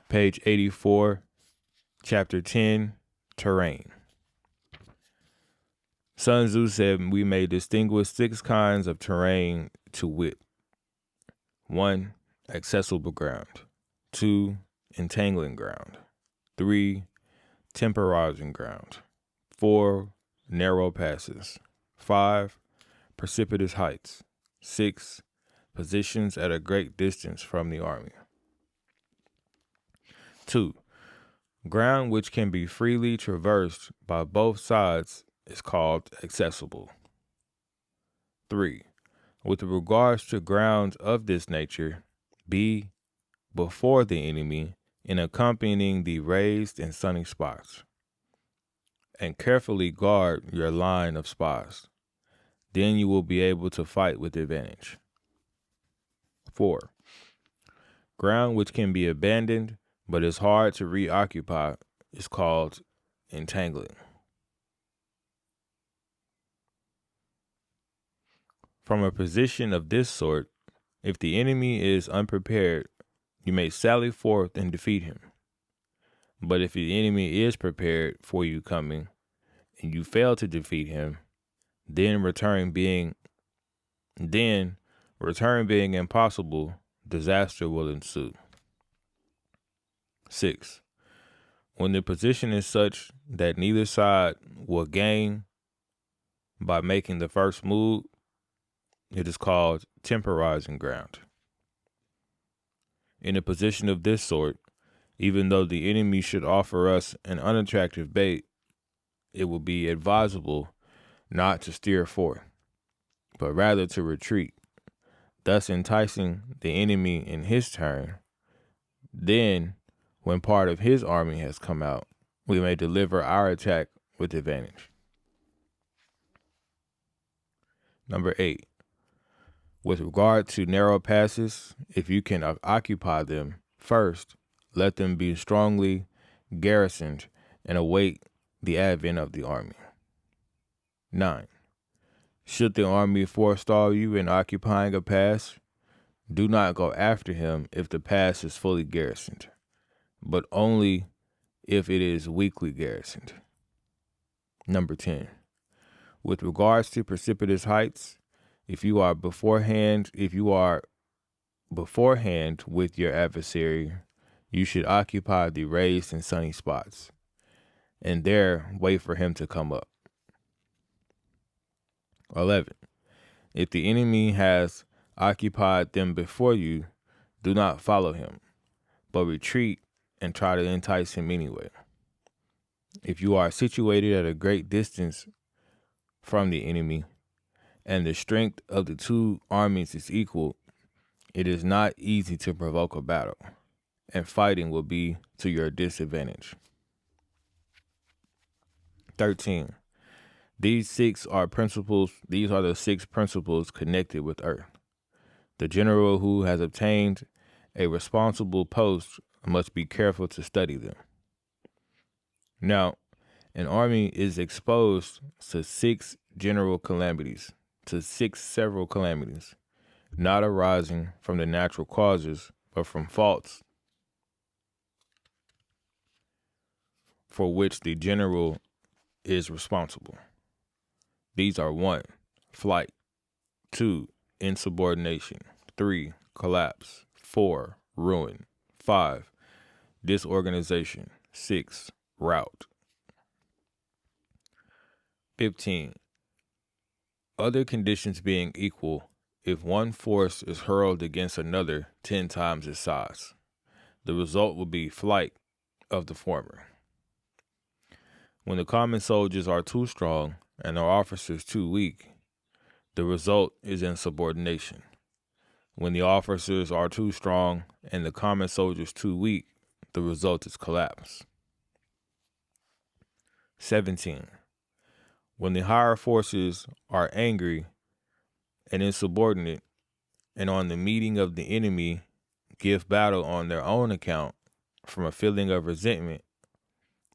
Page 84, Chapter 10, Terrain. Sun Tzu said we may distinguish 6 kinds of terrain, to wit: 1. Accessible ground. 2. Entangling ground. 3. Temporizing ground. 4. Narrow passes. 5. Precipitous heights. 6. Positions at a great distance from the army. 2. Ground which can be freely traversed by both sides is called accessible. 3. With regards to grounds of this nature, be before the enemy in accompanying the raised and sunny spots, and carefully guard your line of spies. Then you will be able to fight with advantage. 4. Ground which can be abandoned but is hard to reoccupy is called entangling. From a position of this sort, if the enemy is unprepared, you may sally forth and defeat him. But if the enemy is prepared for you coming, and you fail to defeat him, then return being impossible, disaster will ensue. 6. When the position is such that neither side will gain by making the first move, it is called temporizing ground. In a position of this sort, even though the enemy should offer us an unattractive bait, it will be advisable not to steer forth, but rather to retreat, thus enticing the enemy in his turn. Then, when part of his army has come out, we may deliver our attack with advantage. Number 8. With regard to narrow passes, if you can occupy them, first, let them be strongly garrisoned and await the advent of the army. 9. Should the army forestall you in occupying a pass, do not go after him if the pass is fully garrisoned, but only if it is weakly garrisoned. Number 10. With regards to precipitous heights, if you are beforehand with your adversary, you should occupy the raised and sunny spots, and there wait for him to come up. 11. If the enemy has occupied them before you, do not follow him, but retreat and try to entice him anyway. If you are situated at a great distance from the enemy, and the strength of the two armies is equal, it is not easy to provoke a battle, and fighting will be to your disadvantage. 13. These are the 6 principles connected with earth. The general who has obtained a responsible post must be careful to study them. Now, an army is exposed to 6 several calamities, not arising from the natural causes, but from faults for which the general is responsible. These are 1. Flight. 2. Insubordination. 3. Collapse. 4. Ruin. 5. Disorganization. 6. Rout. 15. Other conditions being equal, if one force is hurled against another 10 times its size, the result will be flight of the former. When the common soldiers are too strong and their officers too weak, the result is insubordination. When the officers are too strong and the common soldiers too weak, the result is collapse. 17. When the higher forces are angry and insubordinate, and on the meeting of the enemy give battle on their own account from a feeling of resentment,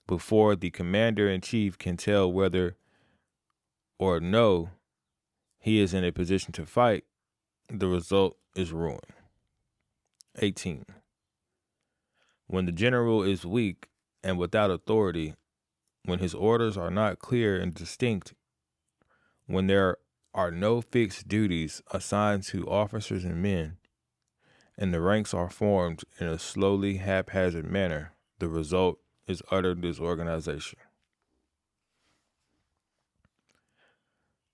before the commander-in-chief can tell whether or no he is in a position to fight, the result is ruin. 18. When the general is weak and without authority, when his orders are not clear and distinct, when there are no fixed duties assigned to officers and men, and the ranks are formed in a slowly haphazard manner, the result is utter disorganization.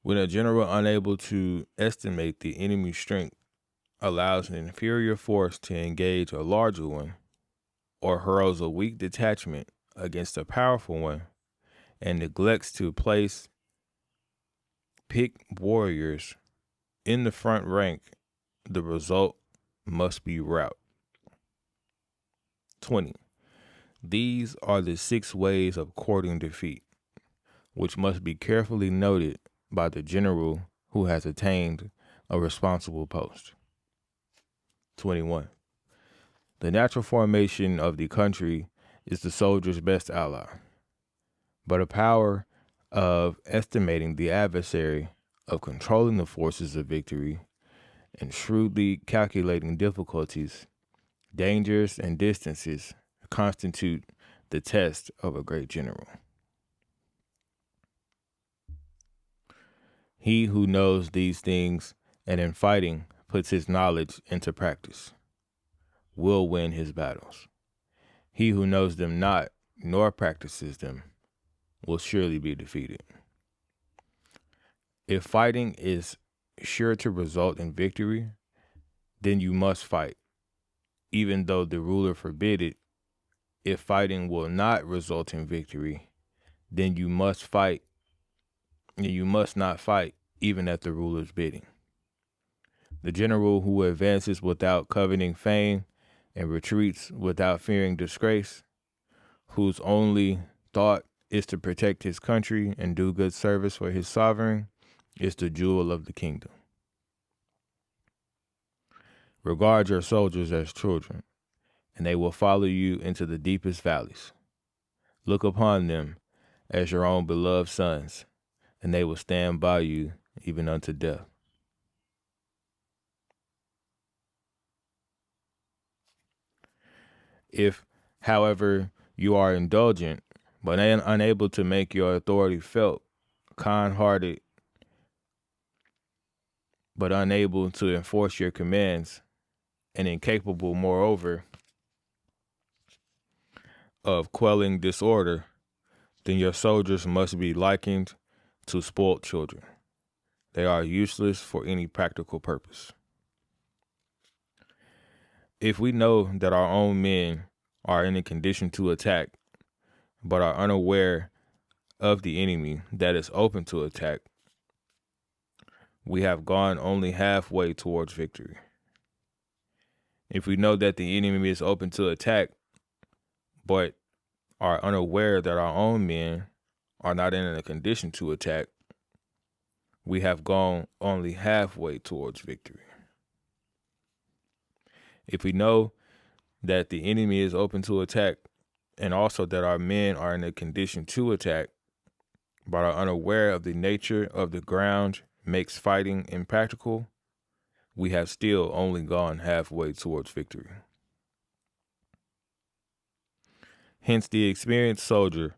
When a general unable to estimate the enemy's strength allows an inferior force to engage a larger one, or hurls a weak detachment against a powerful one, and neglects to place picked warriors in the front rank, the result must be rout. 20. These are the 6 ways of courting defeat, which must be carefully noted by the general who has attained a responsible post. 21. The natural formation of the country is the soldier's best ally, but a power of estimating the adversary, of controlling the forces of victory, and shrewdly calculating difficulties, dangers, and distances constitute the test of a great general. He who knows these things and in fighting puts his knowledge into practice will win his battles. He who knows them not nor practices them will surely be defeated. If fighting is sure to result in victory, then you must fight, even though the ruler forbid it. If fighting will not result in victory, then you must fight, and you must not fight, even at the ruler's bidding. The general who advances without coveting fame and retreats without fearing disgrace, whose only thought is to protect his country and do good service for his sovereign, is the jewel of the kingdom. Regard your soldiers as children, and they will follow you into the deepest valleys. Look upon them as your own beloved sons, and they will stand by you even unto death. If, however, you are indulgent, but unable to make your authority felt, kind-hearted, but unable to enforce your commands, and incapable, moreover, of quelling disorder, then your soldiers must be likened to spoiled children. They are useless for any practical purpose. If we know that our own men are in a condition to attack, but are unaware of the enemy that is open to attack, we have gone only halfway towards victory. If we know that the enemy is open to attack, but are unaware that our own men are not in a condition to attack, we have gone only halfway towards victory. If we know that the enemy is open to attack, and also that our men are in a condition to attack, but are unaware of the nature of the ground makes fighting impractical, we have still only gone halfway towards victory. Hence, the experienced soldier,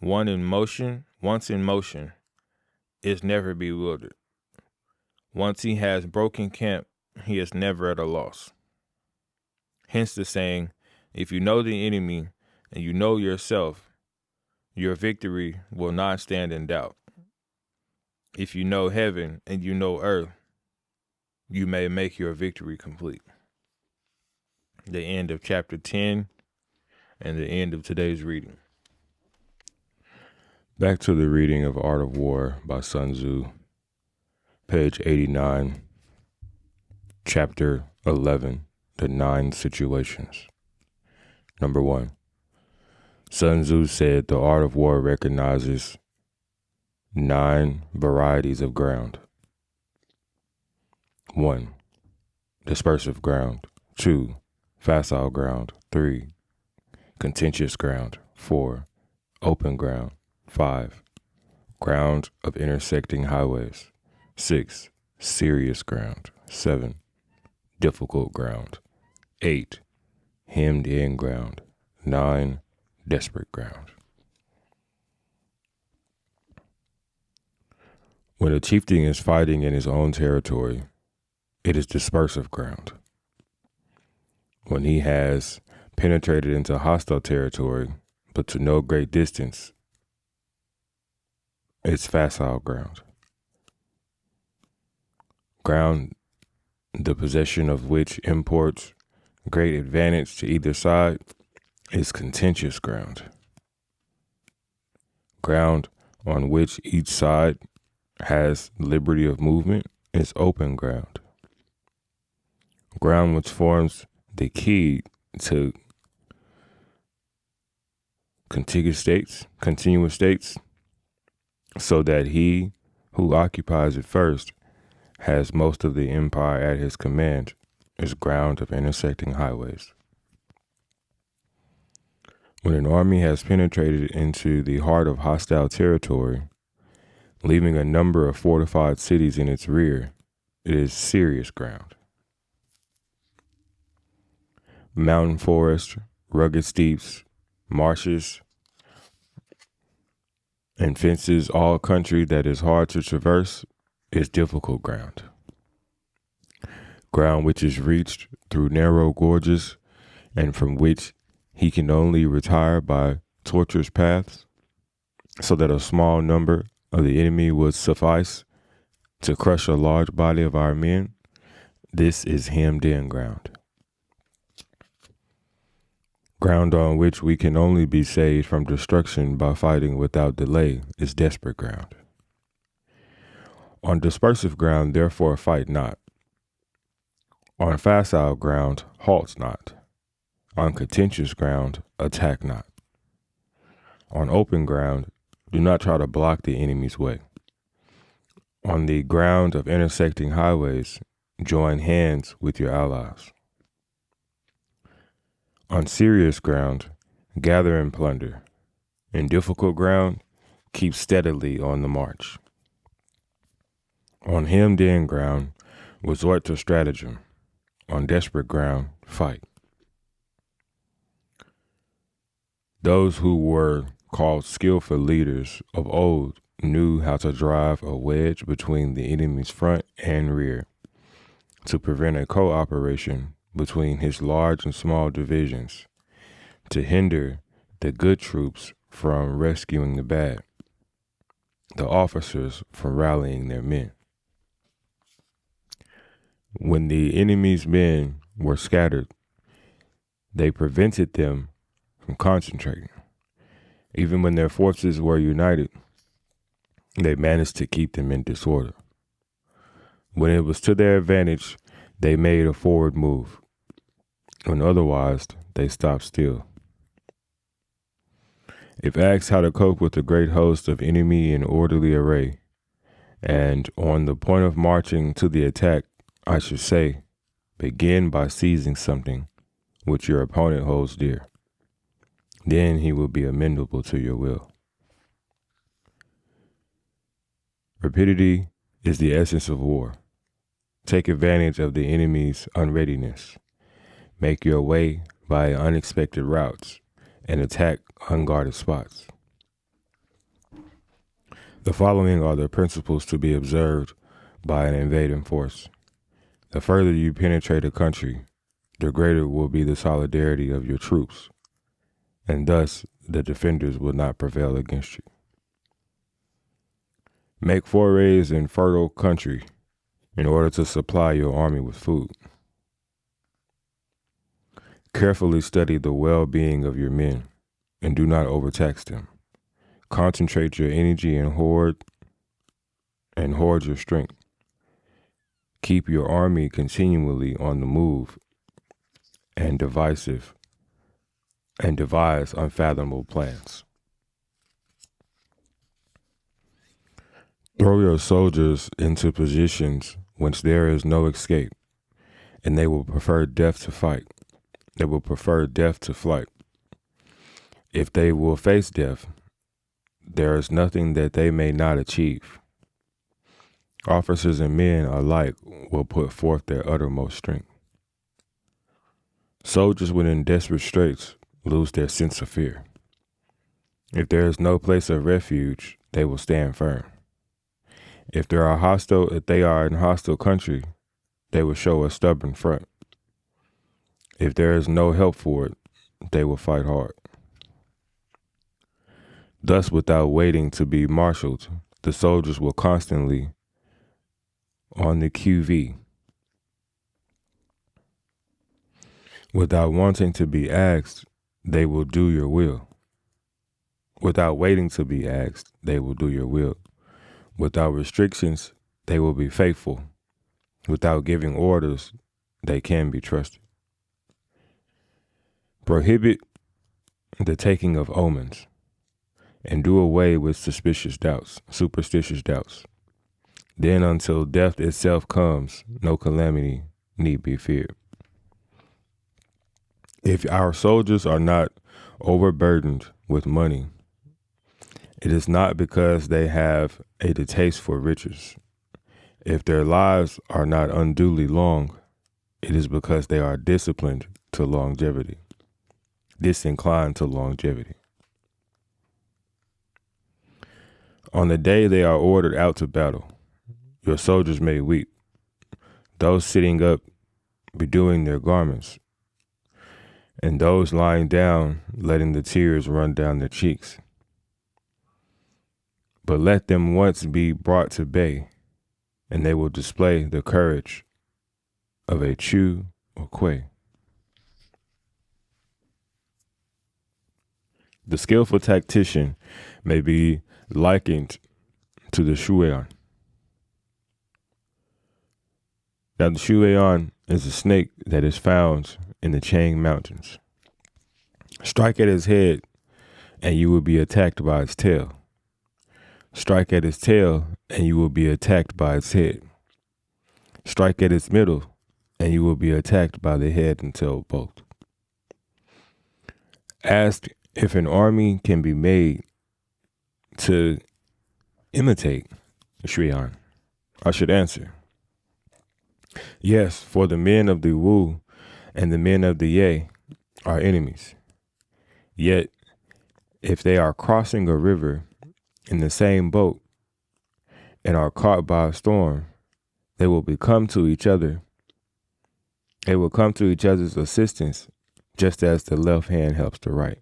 once in motion, is never bewildered. Once he has broken camp, he is never at a loss. Hence the saying, if you know the enemy and you know yourself, your victory will not stand in doubt. If you know heaven and you know earth, you may make your victory complete. The end of chapter 10 and the end of today's reading. Back to the reading of Art of War by Sun Tzu, page 89, chapter 11, the 9 situations. Number 1. Sun Tzu said the art of war recognizes 9 varieties of ground. 1. Dispersive ground. 2. Facile ground. 3. Contentious ground. 4. Open ground. 5. Ground of intersecting highways. 6. Serious ground. 7. Difficult ground. 8. Hemmed in ground. 9. Desperate ground. When a chieftain is fighting in his own territory, it is dispersive ground. When he has penetrated into hostile territory, but to no great distance, it's facile ground. Ground, the possession of which imports great advantage to either side, is contentious ground. Ground on which each side has liberty of movement is open ground. Ground which forms the key to contiguous states, so that he who occupies it first has most of the empire at his command, is ground of intersecting highways. When an army has penetrated into the heart of hostile territory, leaving a number of fortified cities in its rear, it is serious ground. Mountain forests, rugged steeps, marshes, and fences, all country that is hard to traverse, is difficult ground. Ground which is reached through narrow gorges and from which he can only retire by tortuous paths, so that a small number of the enemy would suffice to crush a large body of our men, this is hemmed in ground. Ground on which we can only be saved from destruction by fighting without delay is desperate ground. On dispersive ground, therefore, fight not. On facile ground, halt not. On contentious ground, attack not. On open ground, do not try to block the enemy's way. On the ground of intersecting highways, join hands with your allies. On serious ground, gather and plunder. In difficult ground, keep steadily on the march. On hemmed-in ground, resort to stratagem. On desperate ground, fight. Those who were called skillful leaders of old knew how to drive a wedge between the enemy's front and rear to prevent a cooperation between his large and small divisions, to hinder the good troops from rescuing the bad, the officers from rallying their men. When the enemy's men were scattered, they prevented them from concentrating. Even when their forces were united, they managed to keep them in disorder. When it was to their advantage, they made a forward move. When otherwise, they stopped still. If asked how to cope with the great host of enemy in orderly array, and on the point of marching to the attack, I should say, begin by seizing something which your opponent holds dear. Then he will be amenable to your will. Rapidity is the essence of war. Take advantage of the enemy's unreadiness. Make your way by unexpected routes and attack unguarded spots. The following are the principles to be observed by an invading force. The further you penetrate a country, the greater will be the solidarity of your troops, and thus the defenders will not prevail against you. Make forays in fertile country in order to supply your army with food. Carefully study the well-being of your men and do not overtax them. Concentrate your energy and hoard your strength. Keep your army continually on the move and devise unfathomable plans. Throw your soldiers into positions whence there is no escape, and they will prefer death to fight. They will prefer death to flight. If they will face death, there is nothing that they may not achieve. Officers and men alike will put forth their uttermost strength. Soldiers when in desperate straits lose their sense of fear. If there is no place of refuge, they will stand firm. If they are in hostile country, they will show a stubborn front. If there is no help for it, they will fight hard. Thus, without waiting to be marshaled, the soldiers will constantly on the QV. Without wanting to be asked, they will do your will. Without waiting to be asked, they will do your will. Without restrictions, they will be faithful. Without giving orders, they can be trusted. Prohibit the taking of omens, and do away with superstitious doubts. Then until death itself comes, no calamity need be feared. If our soldiers are not overburdened with money, it is not because they have a distaste for riches. If their lives are not unduly long, it is because they are disinclined to longevity. On the day they are ordered out to battle, your soldiers may weep, those sitting up bedewing their garments, and those lying down letting the tears run down their cheeks. But let them once be brought to bay, and they will display the courage of a Chu or Kwe. The skillful tactician may be likened to the Shueon. Now, the Shueon is a snake that is found in the Chang Mountains. Strike at his head, and you will be attacked by its tail. Strike at its tail, and you will be attacked by its head. Strike at its middle, and you will be attacked by the head and tail both. Asked if an army can be made to imitate Shriyan, I should answer, yes, for the men of the Wu and the men of the Ye are enemies. Yet, if they are crossing a river in the same boat and are caught by a storm, they will come to each other. They will come to each other's assistance, just as the left hand helps the right.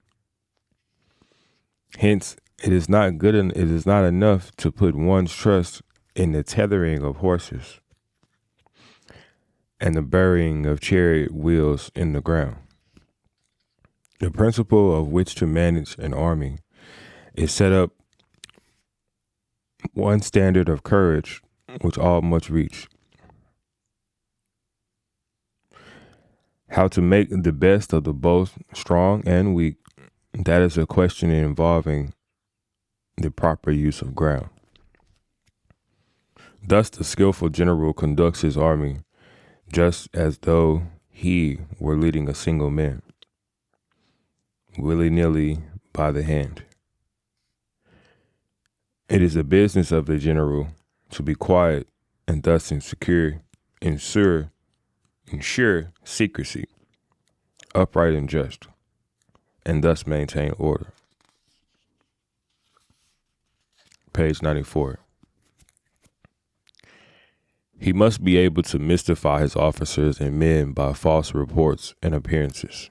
Hence, it is not enough to put one's trust in the tethering of horses and the burying of chariot wheels in the ground. The principle of which to manage an army is set up one standard of courage which all must reach. How to make the best of the both strong and weak, that is a question involving the proper use of ground. Thus the skillful general conducts his army just as though he were leading a single man, willy-nilly by the hand. It is the business of the general to be quiet and thus ensure secrecy, upright and just, and thus maintain order. Page 94. He must be able to mystify his officers and men by false reports and appearances,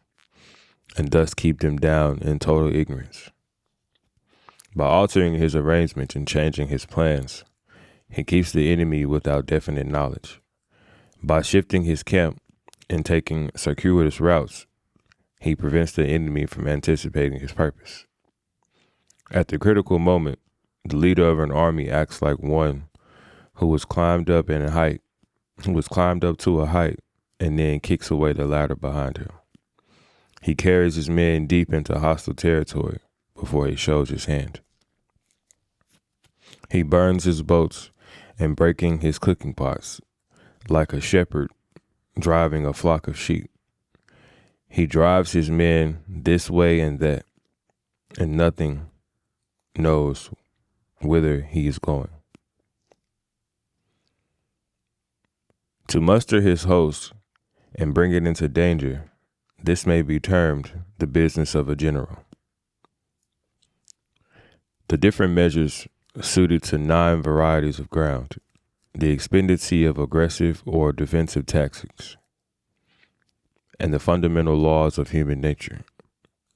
and thus keep them down in total ignorance. By altering his arrangements and changing his plans, he keeps the enemy without definite knowledge. By shifting his camp and taking circuitous routes, he prevents the enemy from anticipating his purpose. At the critical moment, the leader of an army acts like one who was climbed up to a height and then kicks away the ladder behind him. He carries his men deep into hostile territory before he shows his hand. He burns his boats and breaking his cooking pots like a shepherd driving a flock of sheep. He drives his men this way and that, and nothing knows whither he is going. To muster his host and bring it into danger, this may be termed the business of a general. The different measures suited to 9 varieties of ground, the expediency of aggressive or defensive tactics, and the fundamental laws of human nature.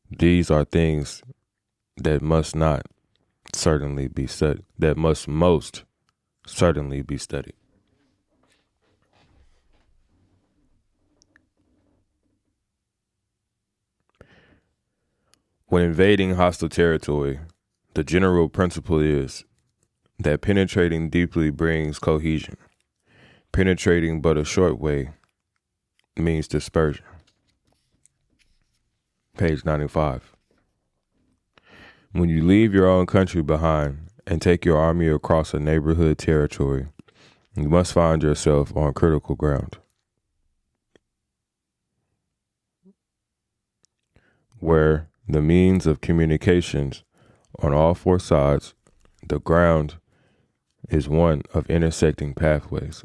These are things that must most certainly be studied. When invading hostile territory, the general principle is that penetrating deeply brings cohesion. Penetrating but a short way means dispersion. Page 95. When you leave your own country behind and take your army across a neighborhood territory, you must find yourself on critical ground, where the means of communications on all 4 sides, the ground is one of intersecting highways.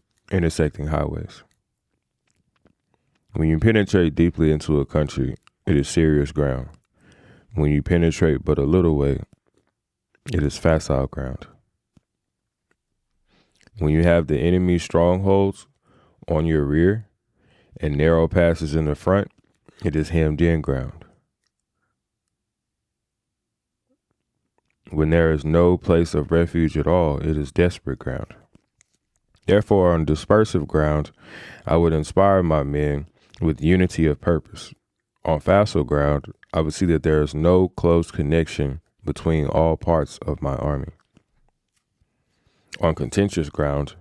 When you penetrate deeply into a country, it is serious ground. When you penetrate but a little way, it is facile ground. When you have the enemy's strongholds on your rear and narrow passes in the front, it is hemmed in ground. When there is no place of refuge at all, it is desperate ground. Therefore, on dispersive ground, I would inspire my men with unity of purpose. On facile ground, I would see that there is no close connection between all parts of my army. On contentious ground,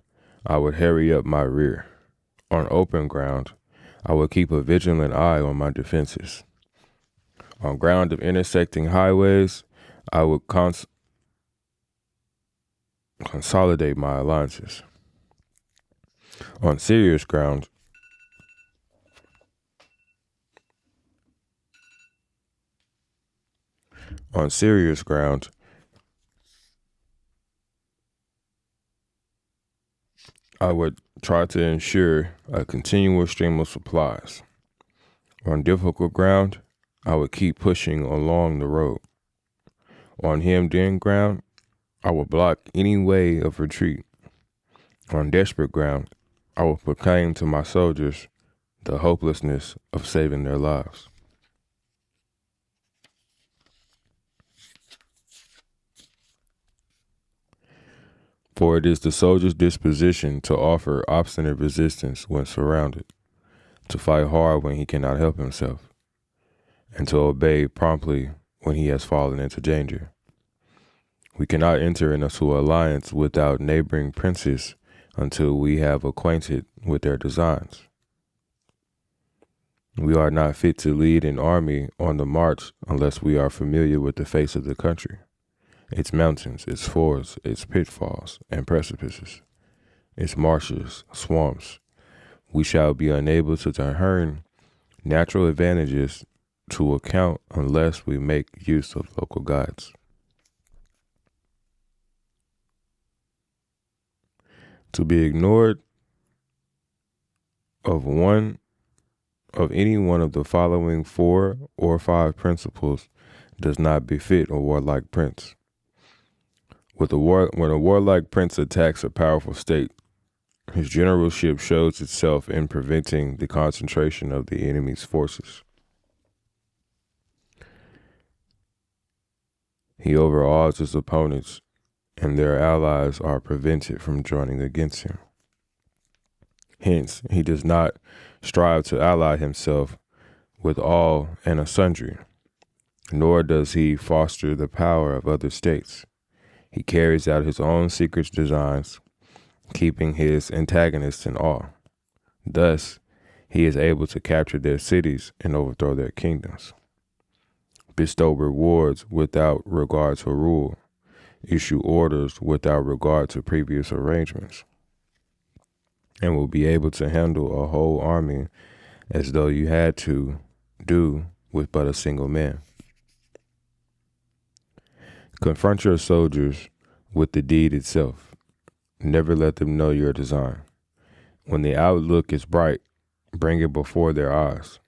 I would hurry up my rear. On open ground, I would keep a vigilant eye on my defenses. On ground of intersecting highways, I would consolidate my alliances. On serious ground, On serious ground, I would try to ensure a continual stream of supplies. On difficult ground, I would keep pushing along the road. On hemmed-in ground, I would block any way of retreat. On desperate ground, I will proclaim to my soldiers the hopelessness of saving their lives. For it is the soldier's disposition to offer obstinate resistance when surrounded, to fight hard when he cannot help himself, and to obey promptly when he has fallen into danger. We cannot enter into alliance without neighboring princes until we have acquainted with their designs. We are not fit to lead an army on the march unless we are familiar with the face of the country, its mountains, its forests, its pitfalls and precipices, its marshes, swamps. We shall be unable to turn natural advantages to account unless we make use of local guides. To be ignored of any one of the following 4 or 5 principles does not befit a warlike prince. When a warlike prince attacks a powerful state, his generalship shows itself in preventing the concentration of the enemy's forces. He overawes his opponents, and their allies are prevented from joining against him. Hence, he does not strive to ally himself with all and sundry, nor does he foster the power of other states. He carries out his own secret designs, keeping his antagonists in awe. Thus, he is able to capture their cities and overthrow their kingdoms, bestow rewards without regard to rule, issue orders without regard to previous arrangements, and will be able to handle a whole army as though you had to do with but a single man. Confront your soldiers with the deed itself. Never let them know your design. When the outlook is bright, bring it before their eyes,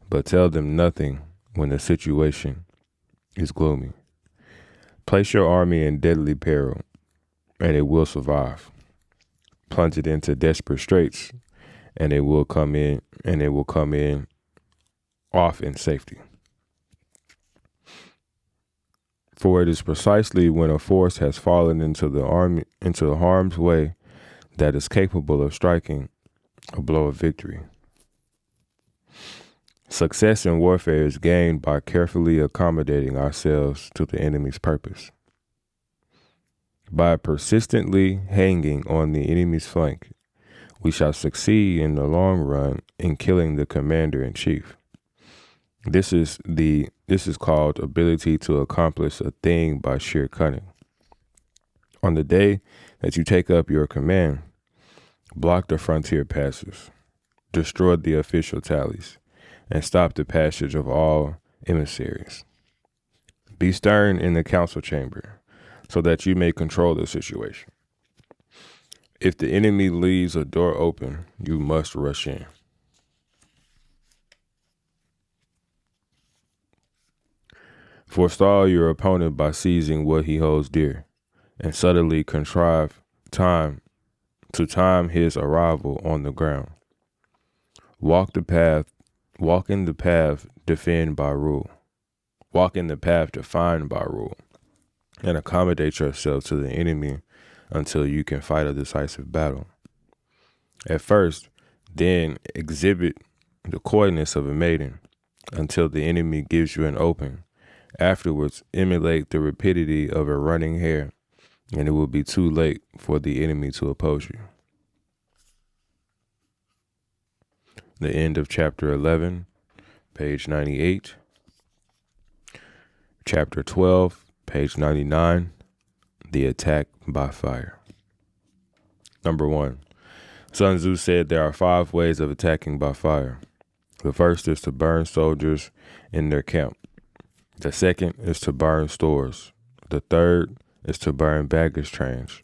but tell them nothing when the situation is gloomy. Place your army in deadly peril, and it will survive. Plunge it into desperate straits, and it will come in off in safety. For it is precisely when a force has fallen into harm's way that is capable of striking a blow of victory. Success in warfare is gained by carefully accommodating ourselves to the enemy's purpose. By persistently hanging on the enemy's flank, we shall succeed in the long run in killing the commander-in-chief. This is called ability to accomplish a thing by sheer cunning. On the day that you take up your command, block the frontier passes, destroy the official tallies, and stop the passage of all emissaries. Be stern in the council chamber, so that you may control the situation. If the enemy leaves a door open, you must rush in. Forestall your opponent by seizing what he holds dear, and subtly contrive time his arrival on the ground. Walk in the path defined by rule, and accommodate yourself to the enemy until you can fight a decisive battle. At first, then exhibit the coyness of a maiden until the enemy gives you an open. Afterwards, emulate the rapidity of a running hare, and it will be too late for the enemy to oppose you. The end of chapter 11, page 98. Chapter 12, page 99, the attack by fire. Number 1. Sun Tzu said there are 5 ways of attacking by fire. The first is to burn soldiers in their camp. The second is to burn stores. The third is to burn baggage trains.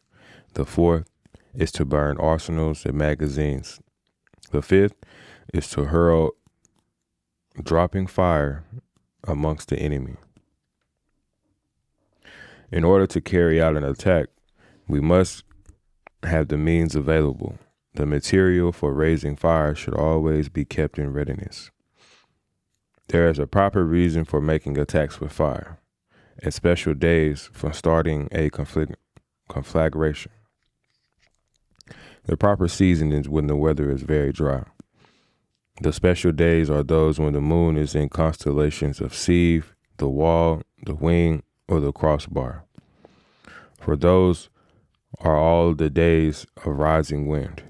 The fourth is to burn arsenals and magazines. The fifth is to hurl dropping fire amongst the enemy. In order to carry out an attack, we must have the means available. The material for raising fire should always be kept in readiness. There is a proper reason for making attacks with fire, and special days for starting a conflagration. The proper season is when the weather is very dry. The special days are those when the moon is in constellations of Sieve, the Wall, the Wing, or the Crossbar. For those are all the days of rising wind.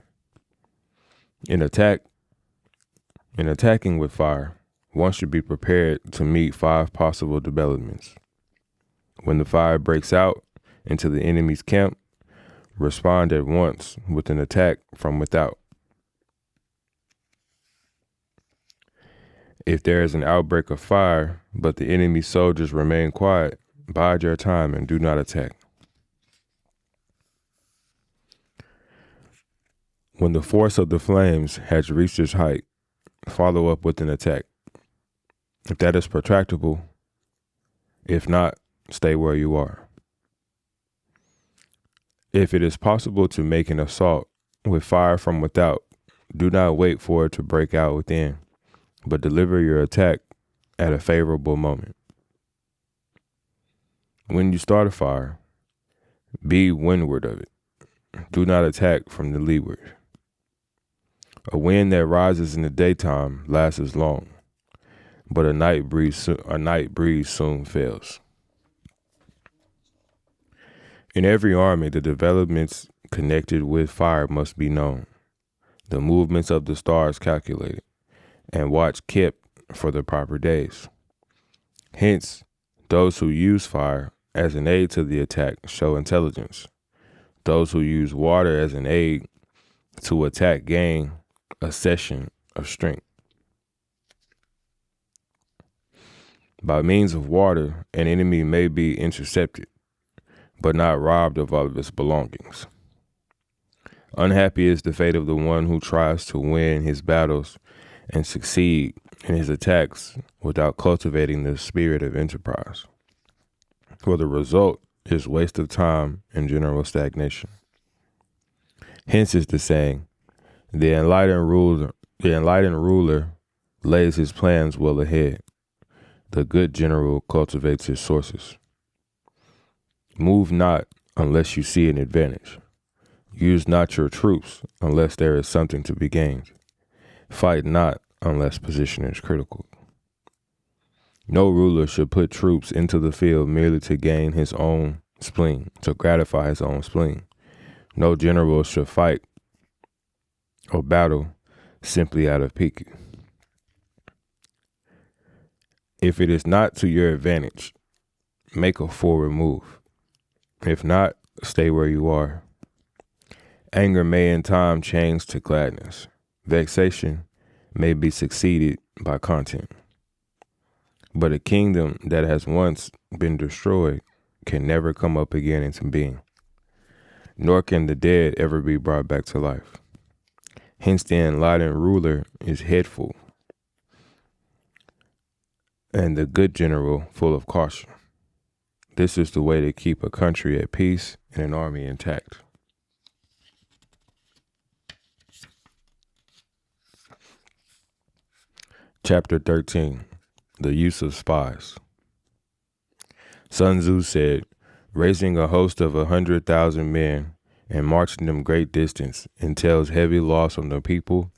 In attacking with fire, one should be prepared to meet 5 possible developments. When the fire breaks out into the enemy's camp, respond at once with an attack from without. If there is an outbreak of fire, but the enemy soldiers remain quiet, bide your time and do not attack. When the force of the flames has reached its height, follow up with an attack. If that is protractable, if not, stay where you are. If it is possible to make an assault with fire from without, do not wait for it to break out within, but deliver your attack at a favorable moment. When you start a fire, be windward of it. Do not attack from the leeward. A wind that rises in the daytime lasts as long, but a night breeze soon fails. In every army, the developments connected with fire must be known, the movements of the stars calculated, and watch kept for the proper days. Hence, those who use fire as an aid to the attack show intelligence. Those who use water as an aid to attack gain a cession of strength. By means of water, an enemy may be intercepted, but not robbed of all of its belongings. Unhappy is the fate of the one who tries to win his battles and succeed in his attacks without cultivating the spirit of enterprise, for the result is waste of time and general stagnation. Hence is the saying, the enlightened ruler lays his plans well ahead. The good general cultivates his sources. Move not unless you see an advantage. Use not your troops unless there is something to be gained. Fight not unless position is critical. No ruler should put troops into the field merely to gain his own spleen, to gratify his own spleen. No general should fight or battle simply out of pique. If it is not to your advantage, make a forward move. If not, stay where you are. Anger may in time change to gladness. Vexation may be succeeded by content. But a kingdom that has once been destroyed can never come up again into being, nor can the dead ever be brought back to life. Hence the enlightened ruler is headful, and the good general full of caution. This is the way to keep a country at peace and an army intact. Chapter 13, the Use of Spies. Sun Tzu said, raising a host of 100,000 men and marching them great distance entails heavy loss on the people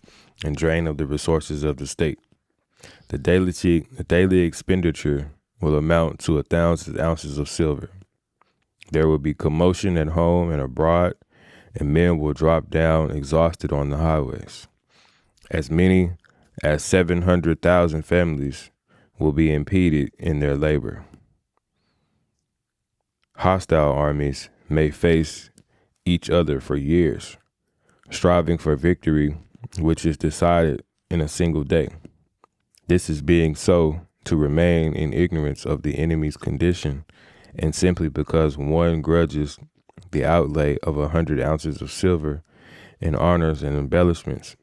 and drain of the resources of the state. The daily expenditure will amount to 1,000 ounces of silver. There will be commotion at home and abroad, and men will drop down exhausted on the highways. As many as 700,000 families will be impeded in their labor. Hostile armies may face each other for years, striving for victory which is decided in a single day. This is being so to remain in ignorance of the enemy's condition, and simply because one grudges the outlay of 100 ounces of silver in honors and embellishments,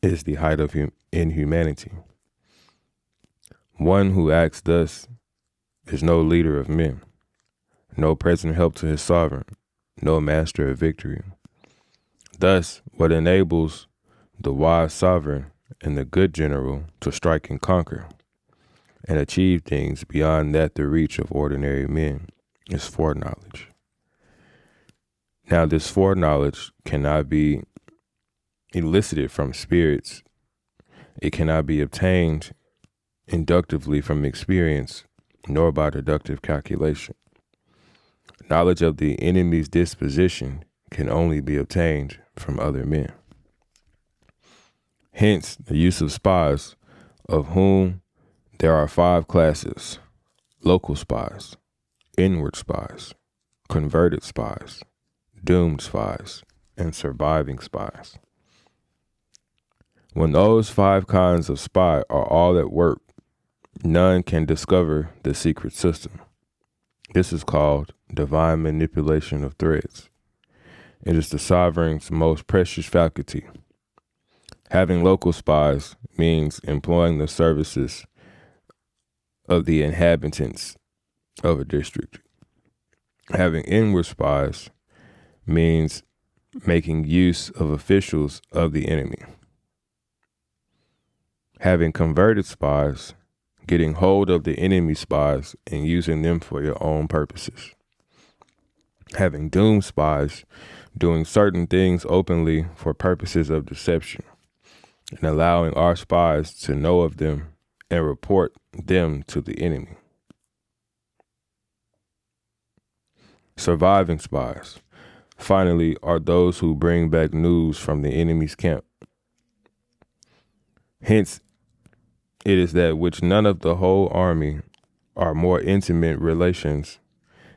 is the height of inhumanity. One who acts thus is no leader of men, no present help to his sovereign, no master of victory. Thus, what enables the wise sovereign and the good general to strike and conquer and achieve things beyond that the reach of ordinary men is foreknowledge. Now, this foreknowledge cannot be elicited from spirits. It cannot be obtained inductively from experience, nor by deductive calculation. Knowledge of the enemy's disposition can only be obtained from other men. Hence, the use of spies, of whom there are 5 classes: local spies, inward spies, converted spies, doomed spies, and surviving spies. When those 5 kinds of spy are all at work, none can discover the secret system. This is called divine manipulation of threads. It is the sovereign's most precious faculty. Having local spies means employing the services of the inhabitants of a district. Having inward spies means making use of officials of the enemy. Having converted spies, getting hold of the enemy spies and using them for your own purposes. Having doomed spies, doing certain things openly for purposes of deception, and allowing our spies to know of them and report them to the enemy. Surviving spies, finally, are those who bring back news from the enemy's camp. Hence, it is that which none of the whole army are more intimate relations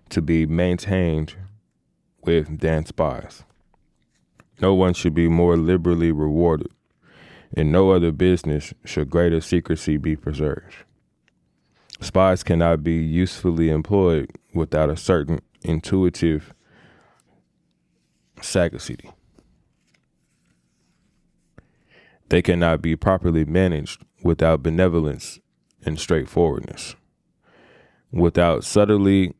to be maintained with than spies. No one should be more liberally rewarded. In no other business should greater secrecy be preserved. Spies cannot be usefully employed without a certain intuitive sagacity. They cannot be properly managed without benevolence and straightforwardness. Without subtlety,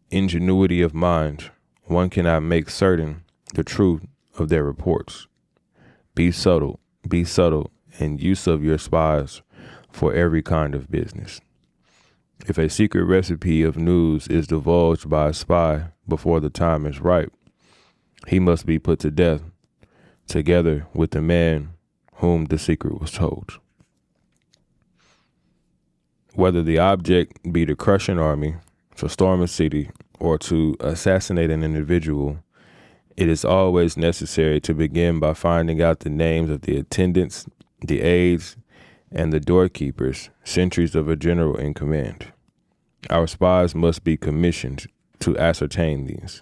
ingenuity of mind, one cannot make certain the truth of their reports. Be subtle, and use of your spies for every kind of business. If a secret recipe of news is divulged by a spy before the time is ripe, he must be put to death, together with the man whom the secret was told. Whether the object be to crush an army, to storm a city, or to assassinate an individual, it is always necessary to begin by finding out the names of the attendants, the aides, and the doorkeepers, sentries of a general in command. Our spies must be commissioned to ascertain these.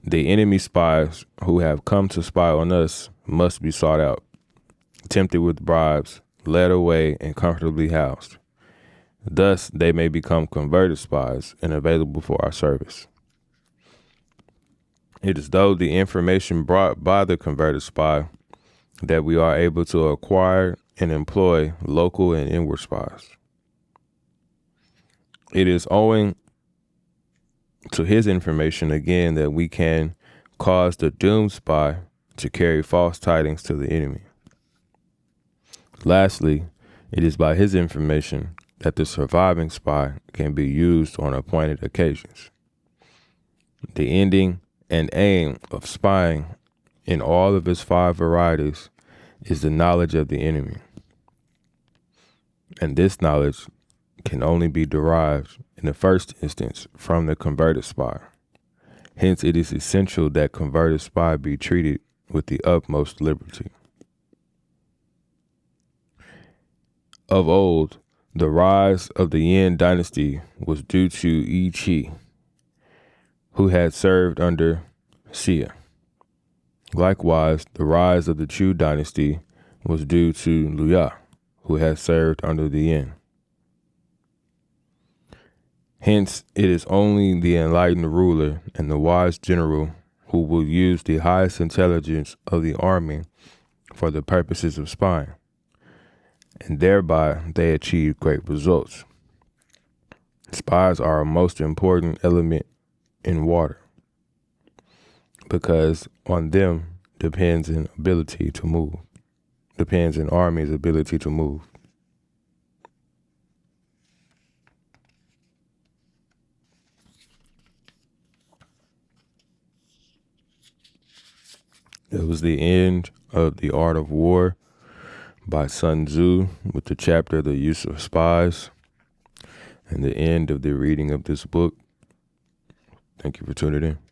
The enemy spies who have come to spy on us must be sought out, tempted with bribes, led away, and comfortably housed. Thus, they may become converted spies and available for our service. It is through the information brought by the converted spy that we are able to acquire and employ local and inward spies. It is owing to his information again that we can cause the doomed spy to carry false tidings to the enemy. Lastly, it is by his information that the surviving spy can be used on appointed occasions. The ending and aim of spying in all of its 5 varieties is the knowledge of the enemy. And this knowledge can only be derived in the first instance from the converted spy. Hence, it is essential that converted spy be treated with the utmost liberty. Of old, the rise of the Yin dynasty was due to Yi Qi, who had served under Xia. Likewise, the rise of the Chu dynasty was due to Luya, who had served under the Yin. Hence, it is only the enlightened ruler and the wise general who will use the highest intelligence of the army for the purposes of spying, and thereby they achieve great results. Spies are a most important element in water because on them depends an army's ability to move. It was the end of The Art of War by Sun Tzu with the chapter The Use of Spies, and the end of the reading of this book. Thank you for tuning in.